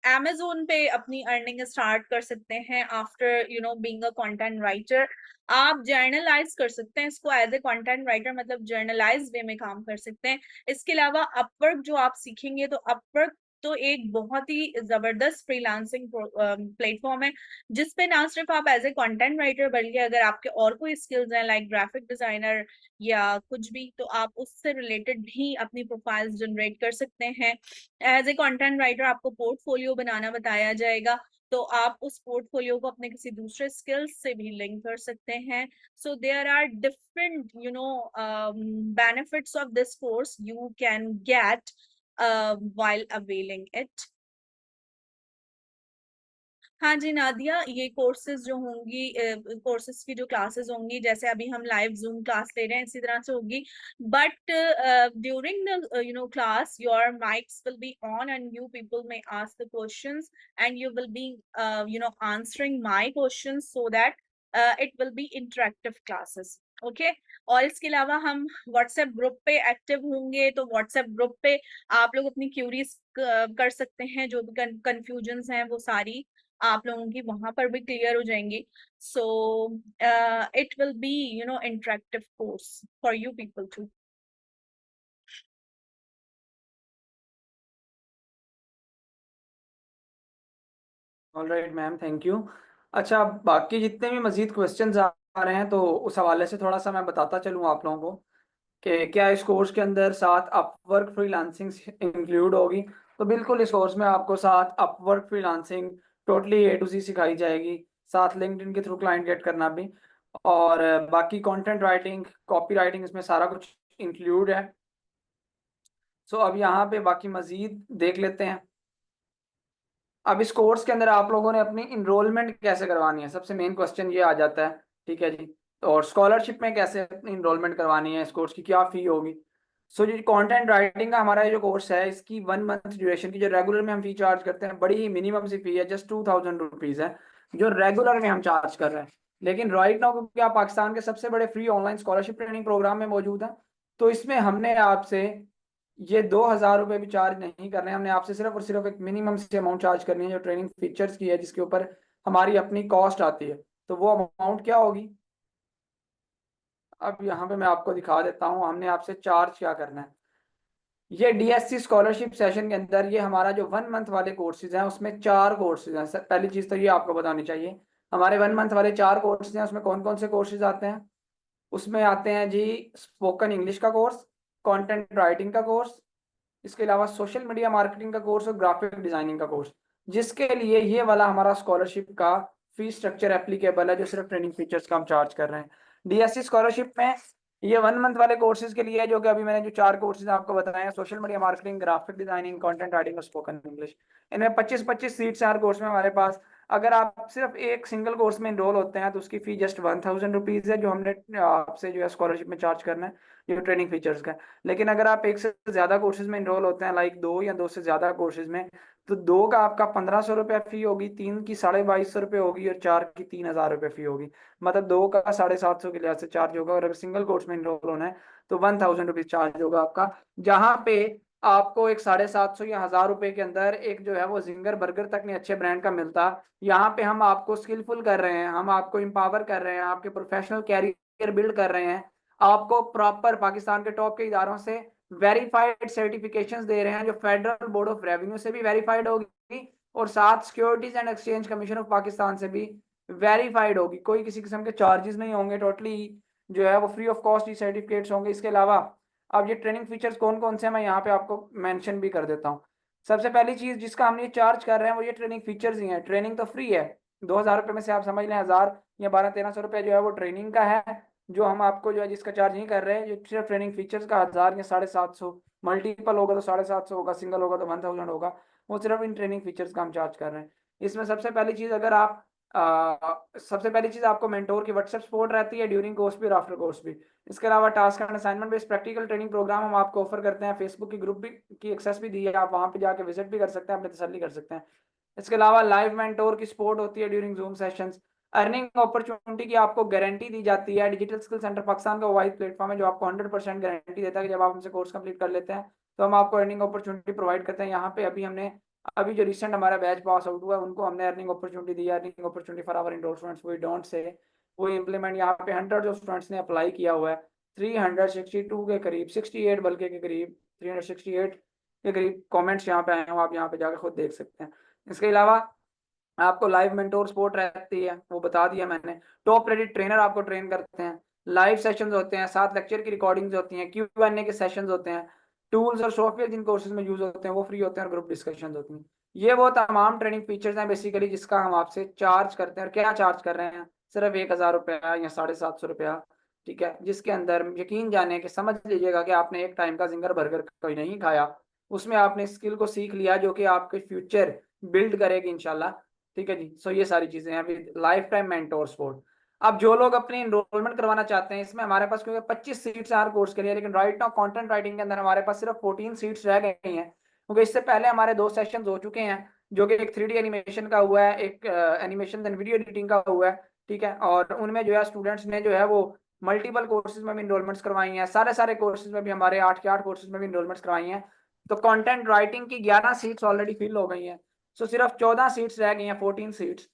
Amazon पे अपनी अर्निंग स्टार्ट कर सकते हैं after being a content writer. आप जर्नलाइज कर सकते हैं इसको एज ए कंटेंट राइटर, मतलब जर्नलाइज वे में काम कर सकते हैं। इसके अलावा अपवर्क जो आप सीखेंगे, तो अपवर्क तो एक बहुत ही जबरदस्त फ्रीलांसिंग प्लेटफॉर्म है, जिसपे ना सिर्फ आप एज ए कंटेंट राइटर, बल्कि अगर आपके और कोई स्किल्स हैं लाइक ग्राफिक डिजाइनर या कुछ भी, तो आप उससे रिलेटेड भी अपनी प्रोफाइल्स जनरेट कर सकते हैं। एज ए कंटेंट राइटर आपको पोर्टफोलियो बनाना बताया जाएगा, तो आप उस पोर्टफोलियो को अपने किसी दूसरे स्किल्स से भी लिंक कर सकते हैं। So there are different benefits of this course you can get while availing it। हाँ जी नादिया, ये कोर्सेज जो होंगी, कोर्सेज की जो क्लासेस होंगी, जैसे अभी हम लाइव जूम क्लास ले रहे हैं इसी तरह से होगी, but during the class your mics will be on and you people may ask the questions and you will be answering my questions, so that it will be interactive classes। Okay और इसके अलावा हम WhatsApp group पे active होंगे, तो WhatsApp group पे आप लोग अपनी क्यूरीज कर सकते हैं, जो भी कंफ्यूजन्स हैं वो सारी आप लोगों की वहां पर भी क्लियर हो जाएंगी। So it will be interactive course for you people too. Alright ma'am, thank you. अच्छा, बाकी जितने भी मजीद क्वेश्चंस आ रहे हैं तो उस हवाले से थोड़ा सा मैं बताता चलूँ आप लोगों को कि क्या इस कोर्स के अंदर साथ अपवर्क फ्रीलांसिंग इंक्लूड होगी। तो बिल्कुल इस कोर्स में आपको साथ Upwork freelancing totally A to C सिखाई जाएगी, साथ लिंक्डइन के थ्रू क्लाइंट गेट करना भी, और बाकी कंटेंट राइटिंग, कॉपी राइटिंग, इसमें सारा कुछ इंक्लूड है। सो अब यहाँ पे बाकी मजीद देख लेते हैं। अब इस कोर्स के अंदर आप लोगों ने अपनी इनरोलमेंट कैसे करवानी है, सबसे मेन क्वेश्चन ये आ जाता है। ठीक है जी, और स्कॉलरशिप में कैसे अपनी इनरोलमेंट करवानी है, इस कोर्स की क्या फ़ी होगी। सो जी, कंटेंट राइटिंग का हमारा ये जो कोर्स है, इसकी 1 मंथ ड्यूरेशन की जो रेगुलर में हम फ़ी चार्ज करते हैं, बड़ी ही मिनिमम सी फ़ी है, जस्ट 2000 रुपीज़ है जो रेगुलर में हम चार्ज कर रहे हैं। लेकिन राइट नाउ क्योंकि आप पाकिस्तान के सबसे बड़े free online scholarship training programme में मौजूद हैं, तो इसमें हमने आपसे ये 2000 रुपये भी चार्ज नहीं कर रहे हैं। हमने आपसे सिर्फ और सिर्फ एक मिनिमम सी अमाउंट चार्ज करनी है जो ट्रेनिंग फीचर्स की है, जिसके ऊपर हमारी अपनी कॉस्ट आती है। तो वो अमाउंट क्या होगी, अब यहाँ पे मैं आपको दिखा देता हूँ हमने आपसे चार्ज क्या करना है। ये डीएससी स्कॉलरशिप सेशन के अंदर ये हमारा जो 1 मंथ वाले कोर्सेज हैं, उसमें 4 कोर्सेज हैं। पहली चीज़ तो ये आपको बतानी चाहिए, हमारे 1 मंथ वाले 4 कोर्सेज हैं। उसमें कौन कौन से कोर्सेज आते हैं, उसमें आते हैं जी स्पोकन इंग्लिश का कोर्स, कंटेंट राइटिंग का कोर्स, इसके अलावा सोशल मीडिया मार्केटिंग का कोर्स और ग्राफिक डिजाइनिंग का कोर्स, जिसके लिए ये वाला हमारा स्कॉलरशिप का फी स्ट्रक्चर एप्लीकेबल है, जो सिर्फ ट्रेनिंग फीचर्स का हम चार्ज कर रहे हैं। डीएससी स्कॉलरशिप में ये 1 मंथ वाले कोर्सेज के लिए है, जो कि अभी मैंने जो 4 कोर्सेज आपको बताए हैं, social media marketing, graphic designing, content writing और स्पोकन इंग्लिश, इनमें 25-25 सीट्स हर कोर्स में हमारे पास। अगर आप सिर्फ एक सिंगल कोर्स में इनरोल होते हैं तो उसकी फी जस्ट 1000 रुपीज़ है, जो हमने आपसे जो है स्कॉलरशिप में चार्ज करना है जो ट्रेनिंग फीचर्स का। लेकिन अगर आप एक से ज़्यादा कोर्सेज में इनरोल होते हैं, लाइक 2 या 2 से ज़्यादा कोर्सेज में, तो 2 का आपका 1500 रुपये फ़ी होगी, 3 की 2250 रुपये होगी और 4 की 3000 रुपये फ़ी होगी। मतलब 2 का 750 के लिहाज से चार्ज होगा, और अगर सिंगल कोर्स में इनरोल होना है तो 1000 रुपीज़ चार्ज होगा आपका। जहाँ पे आपको एक 750 या 1000 रुपये के अंदर एक जो है वो जिंगर बर्गर तक नहीं अच्छे ब्रांड का मिलता। यहाँ पे हम आपको स्किलफुल कर रहे हैं, हम आपको एम्पावर कर रहे हैं, आपके प्रोफेशनल कैरियर बिल्ड कर रहे हैं, आपको प्रॉपर पाकिस्तान के टॉप के इदारों से वेरीफाइड सर्टिफिकेशंस दे रहे हैं, जो फेडरल बोर्ड ऑफ रेवेन्यू से भी वेरीफाइड होगी और साथ securities and exchange commission of Pakistan से भी वेरीफाइड होगी। कोई किसी किस्म के चार्जेस नहीं होंगे, टोटली जो है वो free of cost he certificates होंगे। इसके अलावा अब ये ट्रेनिंग फीचर्स कौन कौन से हैं, मैं यहाँ पे आपको मेंशन भी कर देता हूँ। सबसे पहली चीज जिसका हम ये चार्ज कर रहे हैं वो ये ट्रेनिंग फीचर्स ही हैं। ट्रेनिंग तो फ्री है, 2000 रुपये में से आप समझ लें 1000 या 1200-1300 रुपये जो है वो ट्रेनिंग का है, जो हम आपको जो है जिसका चार्ज नहीं कर रहे हैं, जो सिर्फ ट्रेनिंग फीचर्स का 1000 या 750, मल्टीपल होगा तो 750 होगा, सिंगल होगा तो 1000 होगा, वो सिर्फ इन ट्रेनिंग फीचर्स का हम चार्ज कर रहे हैं। इसमें सबसे पहली चीज़, अगर आप सबसे पहली चीज़ आपको मेंटोर की व्हाट्सएप सपोर्ट रहती है ड्यूरिंग कोर्स भी और आफ्टर कोर्स भी। इसके अलावा task and assignment based practical training programme हम आपको ऑफर करते हैं। फेसबुक की ग्रुप भी की एक्सेस भी दी है, आप वहाँ पे जाके विजिट भी कर सकते हैं, अपनी तसल्ली कर सकते हैं। इसके अलावा लाइव मेंटोर की सपोर्ट होती है during zoom sessions. Earning opportunity की आपको गारंटी दी जाती है। डिजिटल स्किल सेंटर पाकिस्तान का वाइड प्लेटफॉर्म है जो आपको 100% गारंटी देता है कि जब आप हमसे कोर्स कंप्लीट कर लेते हैं तो हम आपको अर्निंग अपॉर्चुनिटी प्रोवाइड करते हैं। यहाँ पे अभी हमने अभी जो रिसेंट हमारा बैच पास आउट हुआ है उनको हमने अर्निंग अपॉर्चुनिटी दी, earning opportunity for our enrol students, we don't say वो इम्प्लीमेंट यहाँ पे 100 ऑफ स्टूडेंट्स ने अप्लाई किया हुआ है, 362 के करीब, 68 बल्कि के करीब 368 के करीब कमेंट्स यहाँ पे आए हैं, आप यहाँ पे जाकर खुद देख सकते हैं। इसके अलावा आपको लाइव मेंटोर सपोर्ट रहती है, वो बता दिया मैंने। टॉप रेटेड ट्रेनर आपको ट्रेन करते हैं, लाइव सेशंस होते हैं, 7 लेक्चर की रिकॉर्डिंग्स होती हैं, Q&A के सेशंस होते हैं, टूल्स और सॉफ्टवेयर जिन कोर्सेज में यूज होते हैं वो फ्री होते हैं और ग्रुप डिस्कशंस होती हैं। ये वो तमाम ट्रेनिंग फीचर्स हैं बेसिकली जिसका हम आपसे चार्ज करते हैं। और क्या चार्ज कर रहे हैं? सिर्फ 1000 रुपया या 750 रुपया, ठीक है, जिसके अंदर यकीन जाने कि समझ लीजिएगा कि आपने एक टाइम का जिंगर बर्गर कोई नहीं खाया, उसमें आपने स्किल को सीख लिया जो कि आपके फ्यूचर बिल्ड करेगी इंशाल्लाह। ठीक है जी। सो ये सारी चीजें हैं अभी लाइफ टाइम मेंटोर सपोर्ट। अब जो लोग अपनी एनरोलमेंट करवाना चाहते हैं, इसमें हमारे पास क्योंकि 25 सीट्स हर कोर्स के लिए, लेकिन राइट नाउ कंटेंट राइटिंग के अंदर हमारे पास सिर्फ 14 सीट्स रह गई हैं, क्योंकि इससे पहले हमारे 2 सेशन हो चुके हैं, जो कि एक 3D एनिमेशन का हुआ है, एक एनिमेशन देन वीडियो एडिटिंग का हुआ है। ठीक है, और उनमें जो है स्टूडेंट्स ने जो है वो मल्टीपल कोर्सेज में भी इनरोलमेंट्स करवाई हैं, सारे कोर्सेज में भी हमारे 8 के 8 कोर्सेज में भी इनरोलमेंट्स करवाई हैं। तो कंटेंट राइटिंग की 11 सीट्स ऑलरेडी फिल हो गई हैं, सो सिर्फ 14 सीट्स रह गई हैं, 14 सीट्स।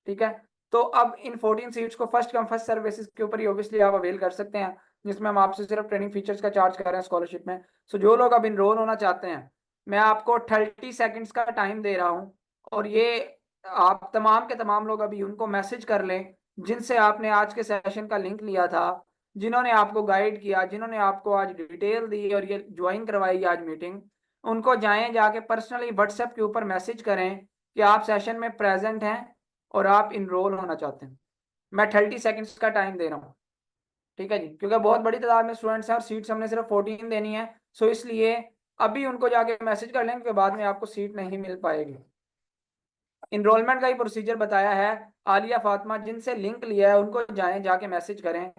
ठीक है, तो अब इन 14 सीट्स को first come first serve basis के ऊपर ही ऑब्वियसली आप अवेल कर सकते हैं, जिसमें हम आपसे सिर्फ ट्रेनिंग फीचर्स का चार्ज कर रहे हैं स्कॉलरशिप में। सो जो लोग अब इनरोल होना चाहते हैं, मैं आपको 30 सेकंड्स का टाइम दे रहा हूं, और ये आप तमाम के तमाम लोग अभी उनको मैसेज कर लें जिनसे आपने आज के सेशन का लिंक लिया था, जिन्होंने आपको गाइड किया, जिन्होंने आपको आज डिटेल दी और ये ज्वाइन करवाई आज मीटिंग, उनको जाएं, जाके पर्सनली व्हाट्सएप के ऊपर मैसेज करें कि आप सेशन में प्रेजेंट हैं और आप इनरोल होना चाहते हैं। मैं 30 सेकंड्स का टाइम दे रहा हूँ। ठीक है जी, क्योंकि बहुत बड़ी तादाद में स्टूडेंट्स हैं और सीट्स हमने सिर्फ 14 देनी है, सो इसलिए अभी उनको जाके मैसेज कर लें, क्योंकि बाद में आपको सीट नहीं मिल पाएगी। इनरोलमेंट का ही प्रोसीजर बताया है। आलिया फातिमा जिनसे लिंक लिया है उनको जाएं, जाके मैसेज करें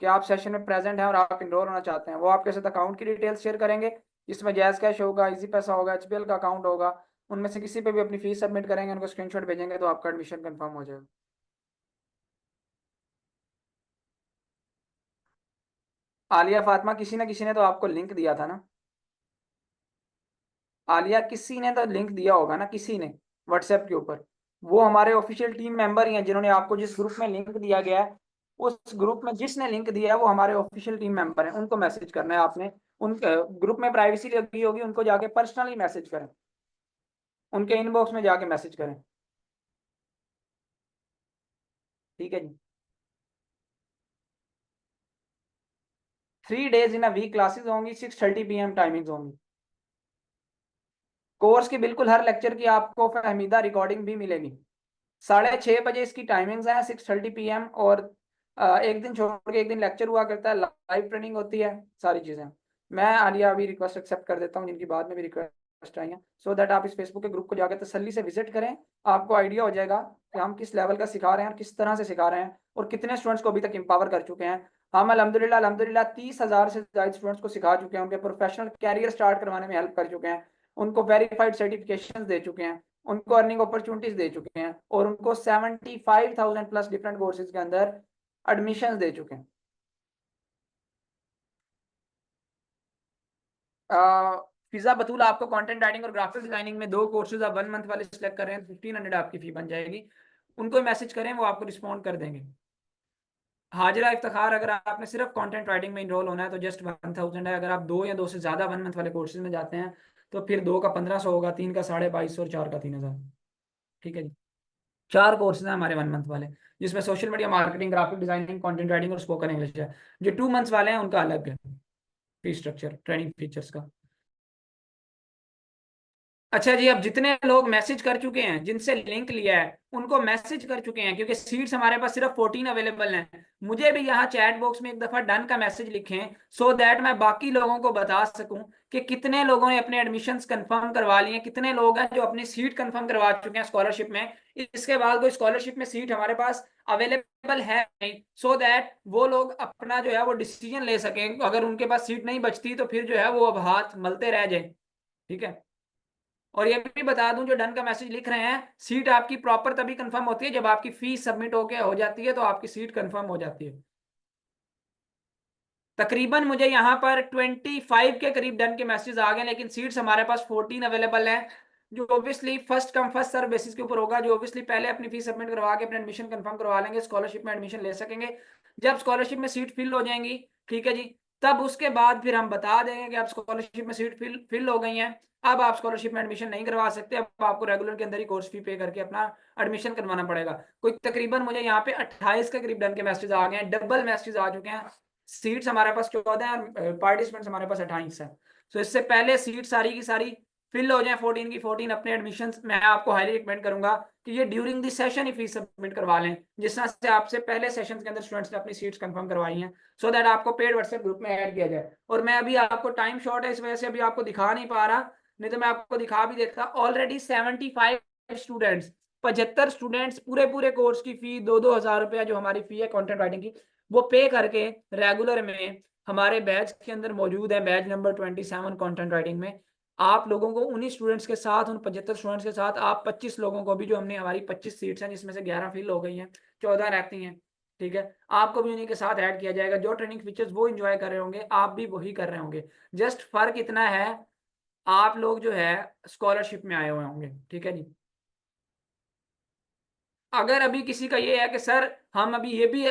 कि आप सेशन में प्रेजेंट हैं और आप इनरोल होना चाहते हैं। वो आपके साथ अकाउंट की डिटेल्स शेयर करेंगे, जिसमें जैज़ कैश होगा, इजी पैसा होगा, HBL का अकाउंट होगा, उनमें से किसी पे भी अपनी फीस सबमिट करेंगे, उनको स्क्रीनशॉट भेजेंगे तो आपका एडमिशन कंफर्म हो जाएगा। आलिया फातिमा किसी ना किसी ने तो आपको लिंक दिया था ना? आलिया किसी ने तो लिंक दिया होगा ना, किसी ने व्हाट्सएप के ऊपर। वो हमारे ऑफिशियल टीम मेंबर ही हैं, जिन्होंने आपको जिस ग्रुप में लिंक दिया गया है, उस ग्रुप में जिसने लिंक दिया है वो हमारे ऑफिशियल टीम मेंबर हैं, उनको मैसेज करना है आपने। उन ग्रुप में प्राइवेसी लगी होगी, उनको जाके पर्सनली मैसेज करें, उनके इनबॉक्स में जाके मैसेज करें। ठीक है जी। 3 days in a week classes होंगी, 6:30 PM टाइमिंग्स होंगी। कोर्स की बिल्कुल हर लेक्चर की आपको फहमीदा रिकॉर्डिंग भी मिलेगी। 6:30 बजे इसकी टाइमिंग्स हैं, 6:30 PM। और एक दिन छोड़ के एक दिन लेक्चर हुआ करता है, लाइव ट्रेनिंग होती है, सारी चीज़ें। मैं आलिया अभी रिक्वेस्ट एक्सेप्ट कर देता हूँ, जिनकी बाद में भी रिक्वेस्ट आई है, सो दैट आप इस फेसबुक के ग्रुप को जाकर तसल्ली से विजिट करें। आपको आइडिया हो जाएगा कि हम किस लेवल का सिखा रहे हैं और किस तरह से सिखा रहे हैं और कितने स्टूडेंट्स को अभी तक एम्पावर कर चुके हैं। हम अल्हम्दुलिल्लाह 30,000 से ज़्यादा स्टूडेंट्स को सिखा चुके हैं, उनके प्रोफेशनल कैरियर स्टार्ट करवाने में हेल्प कर चुके हैं, उनको वेरीफाइड सर्टिफिकेशन दे चुके हैं, उनको अर्निंग अपॉर्चुनिटीज दे चुके हैं, और उनको 75,000 प्लस डिफरेंट कोर्सेज के अंदर एडमिशन दे चुके हैं। फिजा बतूल आपको कंटेंट राइटिंग और ग्राफिक्स डिजाइनिंग में 2 कोर्सेज आप 1 मंथ वाले सिलेक्ट कर रहे हैं, 1500 आपकी फी बन जाएगी। उनको मैसेज करें, वो आपको रिस्पॉन्ड कर देंगे। हाजिरा इफ्तिखार, अगर आपने सिर्फ कंटेंट राइटिंग में इनरोल होना है तो जस्ट 1000 है। अगर आप 2 या 2 से ज्यादा 1 मंथ वाले कोर्सेज में जाते हैं तो फिर 2 का 1500 होगा, 3 का 2250 और 4 का 3000। ठीक है जी। 4 कोर्सेज हैं हमारे 1 मंथ वाले, जिसमें social media marketing, graphic designing, content writing और स्पोकन इंग्लिश है। जो 2 मंथ्स वाले हैं उनका अलग है फी स्ट्रक्चर ट्रेनिंग फीचर्स का। अच्छा जी, अब जितने लोग मैसेज कर चुके हैं, जिनसे लिंक लिया है, उनको मैसेज कर चुके हैं, क्योंकि सीट्स हमारे पास सिर्फ 14 अवेलेबल हैं, मुझे भी यहाँ चैट बॉक्स में एक दफा डन का मैसेज लिखें, सो दैट मैं बाकी लोगों को बता सकूं कि कितने लोगों ने अपने एडमिशन्स कंफर्म करवा लिए, कितने लोग हैं जो अपनी सीट कंफर्म करवा चुके हैं स्कॉलरशिप में। इसके बाद कोई स्कॉलरशिप में सीट हमारे पास अवेलेबल है नहीं, सो दैट वो लोग अपना जो है वो डिसीजन ले सकें। अगर उनके पास सीट नहीं बचती तो फिर जो है वो अब हाथ मलते रह जाए। ठीक है, और ये भी बता दूं, जो डन का मैसेज लिख रहे हैं, सीट आपकी प्रॉपर तभी कंफर्म होती है जब आपकी फीस सबमिट होके हो जाती है, तो आपकी सीट कंफर्म हो जाती है। तकरीबन मुझे यहाँ पर 25 के करीब डन के मैसेज आ गए, लेकिन सीट्स हमारे पास 14 अवेलेबल हैं। जो obviously first come first serve basis के ऊपर होगा। जो ऑब्वियसली पहले अपनी फीस सबमिट करवा के अपना एडमिशन कंफर्म करवा लेंगे, स्कॉलरशिप में एडमिशन ले सकेंगे। जब स्कॉलरशिप में सीट फिल हो जाएंगी, ठीक है जी, तब उसके बाद फिर हम बता देंगे कि आप स्कॉलरशिप में सीट फिल हो गई हैं, अब आप स्कॉलरशिप में एडमिशन नहीं करवा सकते, अब आपको रेगुलर के अंदर ही कोर्स फी पे करके अपना एडमिशन करवाना पड़ेगा। कोई तकरीबन मुझे यहाँ पे 28 के करीब डन के मैसेज आ गए हैं, डबल मैसेज आ चुके हैं। सीट्स हमारे पास 14 है और पार्टिसिपेंट्स हमारे पास 28 है। तो इससे पहले सीट सारी की सारी फिल हो जाए 14 की 14 अपने एडमिशन, मैं आपको हाईली रिकमेंड करूंगा कि ये during the session he fees submit करवा लें, जिस तरह से आपसे पहले सेशन के अंदर स्टूडेंट्स ने अपनी सीट्स कंफर्म करवाई हैं, सो दैट आपको पेड व्हाट्सएप ग्रुप में ऐड किया जाए। और मैं अभी आपको टाइम शॉर्ट है इस वजह से अभी आपको दिखा नहीं पा रहा, नहीं तो मैं आपको दिखा भी देता। ऑलरेडी 75 स्टूडेंट्स, 75 स्टूडेंट्स पूरे पूरे कोर्स की फी 2-2 हज़ार रुपया जो हमारी फी है कंटेंट राइटिंग की, वो पे करके रेगुलर में हमारे बैच के अंदर मौजूद है। बैच नंबर 27 कंटेंट राइटिंग में आप लोगों को उन्हीं स्टूडेंट्स के साथ, उन 75 स्टूडेंट्स के साथ आप 25 लोगों को भी, जो हमने हमारी 25 सीट्स हैं जिसमें से 11 फिल हो गई हैं, 14 रहती हैं, ठीक है, आपको भी उन्हीं के साथ ऐड किया जाएगा। जो ट्रेनिंग फीचर्स वो एंजॉय कर रहे होंगे आप भी वही कर रहे होंगे। जस्ट फर्क इतना है, आप लोग जो है स्कॉलरशिप में आए हुए होंगे, ठीक है जी। अगर अभी किसी का ये है कि सर हम अभी ये भी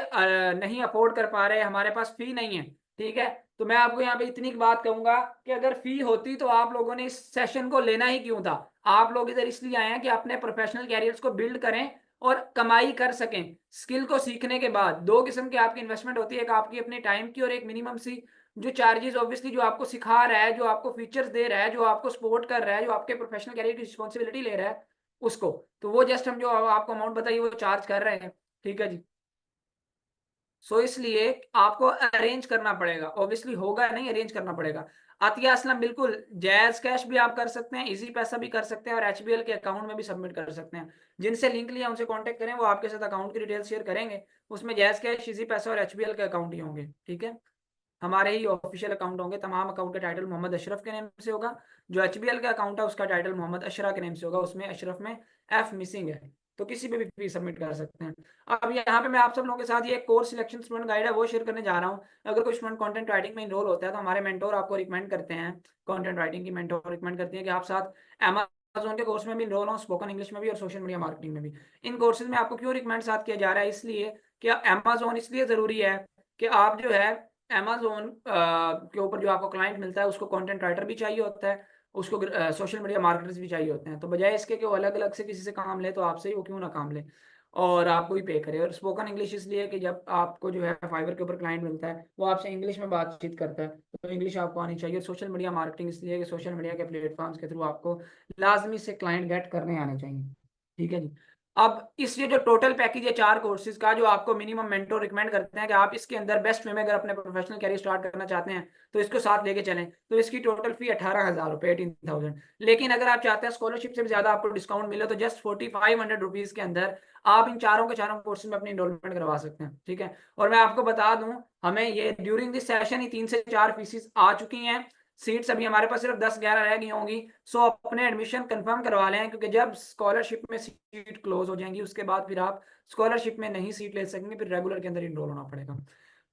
नहीं अफोर्ड कर पा रहे, हमारे पास फी नहीं है, ठीक है, तो मैं आपको यहाँ पे इतनी बात कहूंगा कि अगर फी होती तो आप लोगों ने इस सेशन को लेना ही क्यों था। आप लोग इधर इसलिए आए हैं कि अपने प्रोफेशनल कैरियर्स को बिल्ड करें और कमाई कर सकें। स्किल को सीखने के बाद दो किस्म की आपकी इन्वेस्टमेंट होती है, एक आपकी अपने टाइम की और एक मिनिमम सी जो चार्जेस ऑब्वियसली जो आपको सिखा रहा है, जो आपको फीचर्स दे रहा है, जो आपको सपोर्ट कर रहा है, जो आपके प्रोफेशनल कैरियर की रिस्पॉन्सिबिलिटी ले रहा है उसको, तो वो जस्ट हम जो आपको अमाउंट बताइए वो चार्ज कर रहे हैं, ठीक है जी। सो इसलिए आपको अरेंज करना पड़ेगा, ऑब्वियसली होगा नहीं, अरेंज करना पड़ेगा। अतिया असलम बिल्कुल जैज कैश भी आप कर सकते हैं, इजी पैसा भी कर सकते हैं और एचबीएल के अकाउंट में भी सबमिट कर सकते हैं। जिनसे लिंक लिया उनसे कांटेक्ट करें, वो आपके साथ अकाउंट की डिटेल्स शेयर करेंगे। उसमें जैज कैश, इजी पैसा और एचबीएल के अकाउंट ही होंगे, ठीक है, हमारे ही ऑफिशियल अकाउंट होंगे। तमाम अकाउंट का टाइटल मोहम्मद अशरफ के नेम से होगा। जो एचबीएल का अकाउंट है उसका टाइटल मोहम्मद अशरा के नेम से होगा, उसमें अशरफ में एफ मिसिंग है, तो किसी पे भी फीस सबमिट कर सकते हैं। अब यहाँ पे मैं आप सब लोगों के साथ ये कोर्स सिलेक्शन स्टूडेंट गाइड है वो शेयर करने जा रहा हूँ। अगर कोई स्टूडेंट कंटेंट राइटिंग में इनरोल होता है तो हमारे मेंटोर आपको रिकमेंड करते हैं, कंटेंट राइटिंग की मेंटोर रिकमेंड करती है कि आप साथ Amazon के कोर्स में भी इनरोल हो, स्पोकन इंग्लिश में भी और सोशल मीडिया मार्केटिंग में भी। इन कोर्सेज में आपको क्यों रिकमेंड साथ किया जा रहा है, इसलिए कि Amazon इसलिए ज़रूरी है कि आप जो है Amazon के ऊपर जो आपको क्लाइंट मिलता है उसको कंटेंट राइटर भी चाहिए होता है, उसको सोशल मीडिया मार्केटर्स भी चाहिए होते हैं। तो बजाय इसके कि वो अलग अलग से किसी से काम ले, तो आपसे ही वो क्यों ना काम ले और आपको ही पे करे। और स्पोकन इंग्लिश इसलिए कि जब आपको जो है फाइवर के ऊपर क्लाइंट मिलता है वो आपसे इंग्लिश में बातचीत करता है, तो इंग्लिश आपको आनी चाहिए। सोशल मीडिया मार्केटिंग इसलिए कि सोशल मीडिया के प्लेटफॉर्म्स के थ्रू आपको लाजमी से क्लाइंट गेट करने आने चाहिए, ठीक है जी। अब इस ये जो टोटल पैकेज है 4 कोर्सेज का, जो आपको मिनिमम मेंटोर रिकमेंड करते हैं कि आप इसके अंदर बेस्ट वे में अगर अपने प्रोफेशनल कैरियर स्टार्ट करना चाहते हैं तो इसको साथ लेके चलें, तो इसकी टोटल फी 18,000 रुपये, 18,000। लेकिन अगर आप चाहते हैं स्कॉलरशिप से भी ज्यादा आपको डिस्काउंट मिले तो जस्ट 4500 रुपीज के अंदर आप इन चारों के चारों कोर्सेज में अपनी इनरोलमेंट करवा सकते हैं, ठीक है। और मैं आपको बता दूं, हमें ये ड्यूरिंग दिस सेशन ही 3 से 4 फीसेस आ चुकी हैं। सीट्स अभी हमारे पास सिर्फ 10-11 रह गई होंगी। सो अपने एडमिशन कंफर्म करवा लें, क्योंकि जब स्कॉलरशिप में सीट क्लोज हो जाएंगी उसके बाद फिर आप स्कॉलरशिप में नहीं सीट ले सकेंगे, फिर रेगुलर के अंदर इनरोल होना पड़ेगा।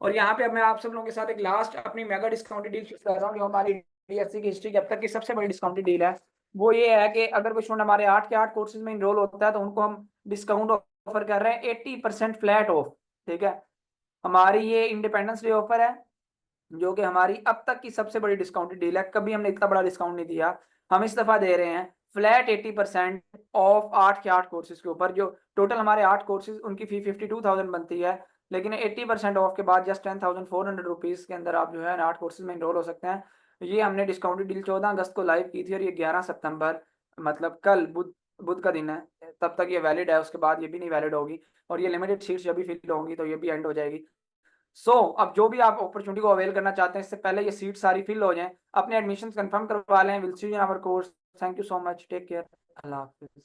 और यहाँ पे अब मैं आप सब लोगों के साथ एक लास्ट अपनी मेगा डिस्काउंटेड डील शेयर कर रहा हूँ, जो हमारी डीएससी की हिस्ट्री की अब तक की सबसे बड़ी डिस्काउंटेड डील है। वो ये है कि अगर कोई स्टूडेंट हमारे 8 के 8 कोर्सेज में इनरोल होता है तो उनको हम डिस्काउंट ऑफर कर रहे हैं 80% फ्लैट ऑफ, ठीक है। हमारी ये इंडिपेंडेंस डे ऑफर है, जो कि हमारी अब तक की सबसे बड़ी डिस्काउंटेड डील है। कभी हमने इतना बड़ा डिस्काउंट नहीं दिया, हम इस दफा दे रहे हैं फ्लैट 80% ऑफ 8 के 8 कोर्सेज के ऊपर। जो टोटल हमारे 8 कोर्सेज उनकी फी 52,000 बनती है, लेकिन 80% ऑफ के बाद जस्ट 10,400 रुपीज के अंदर आप जो है 8 कोर्सेज में इनरोल हो सकते हैं। ये हमने डिस्काउंटेड डील 14 अगस्त को लाइव की थी और ये 11 सितंबर, मतलब कल बुध का दिन है, तब तक ये वैलिड है, उसके बाद ये भी नहीं वैलिड होगी। और ये लिमिटेड सीट्स जब भी फिल होंगी तो ये भी एंड हो जाएगी। अब जो भी आप अपॉर्चुनिटी को अवेल करना चाहते हैं, इससे पहले ये सीट सारी फिल हो जाएं, अपने एडमिशन कंफर्म करवा लें। Will see you in our course. Thank you so much, take care, अल्लाह हाफिज।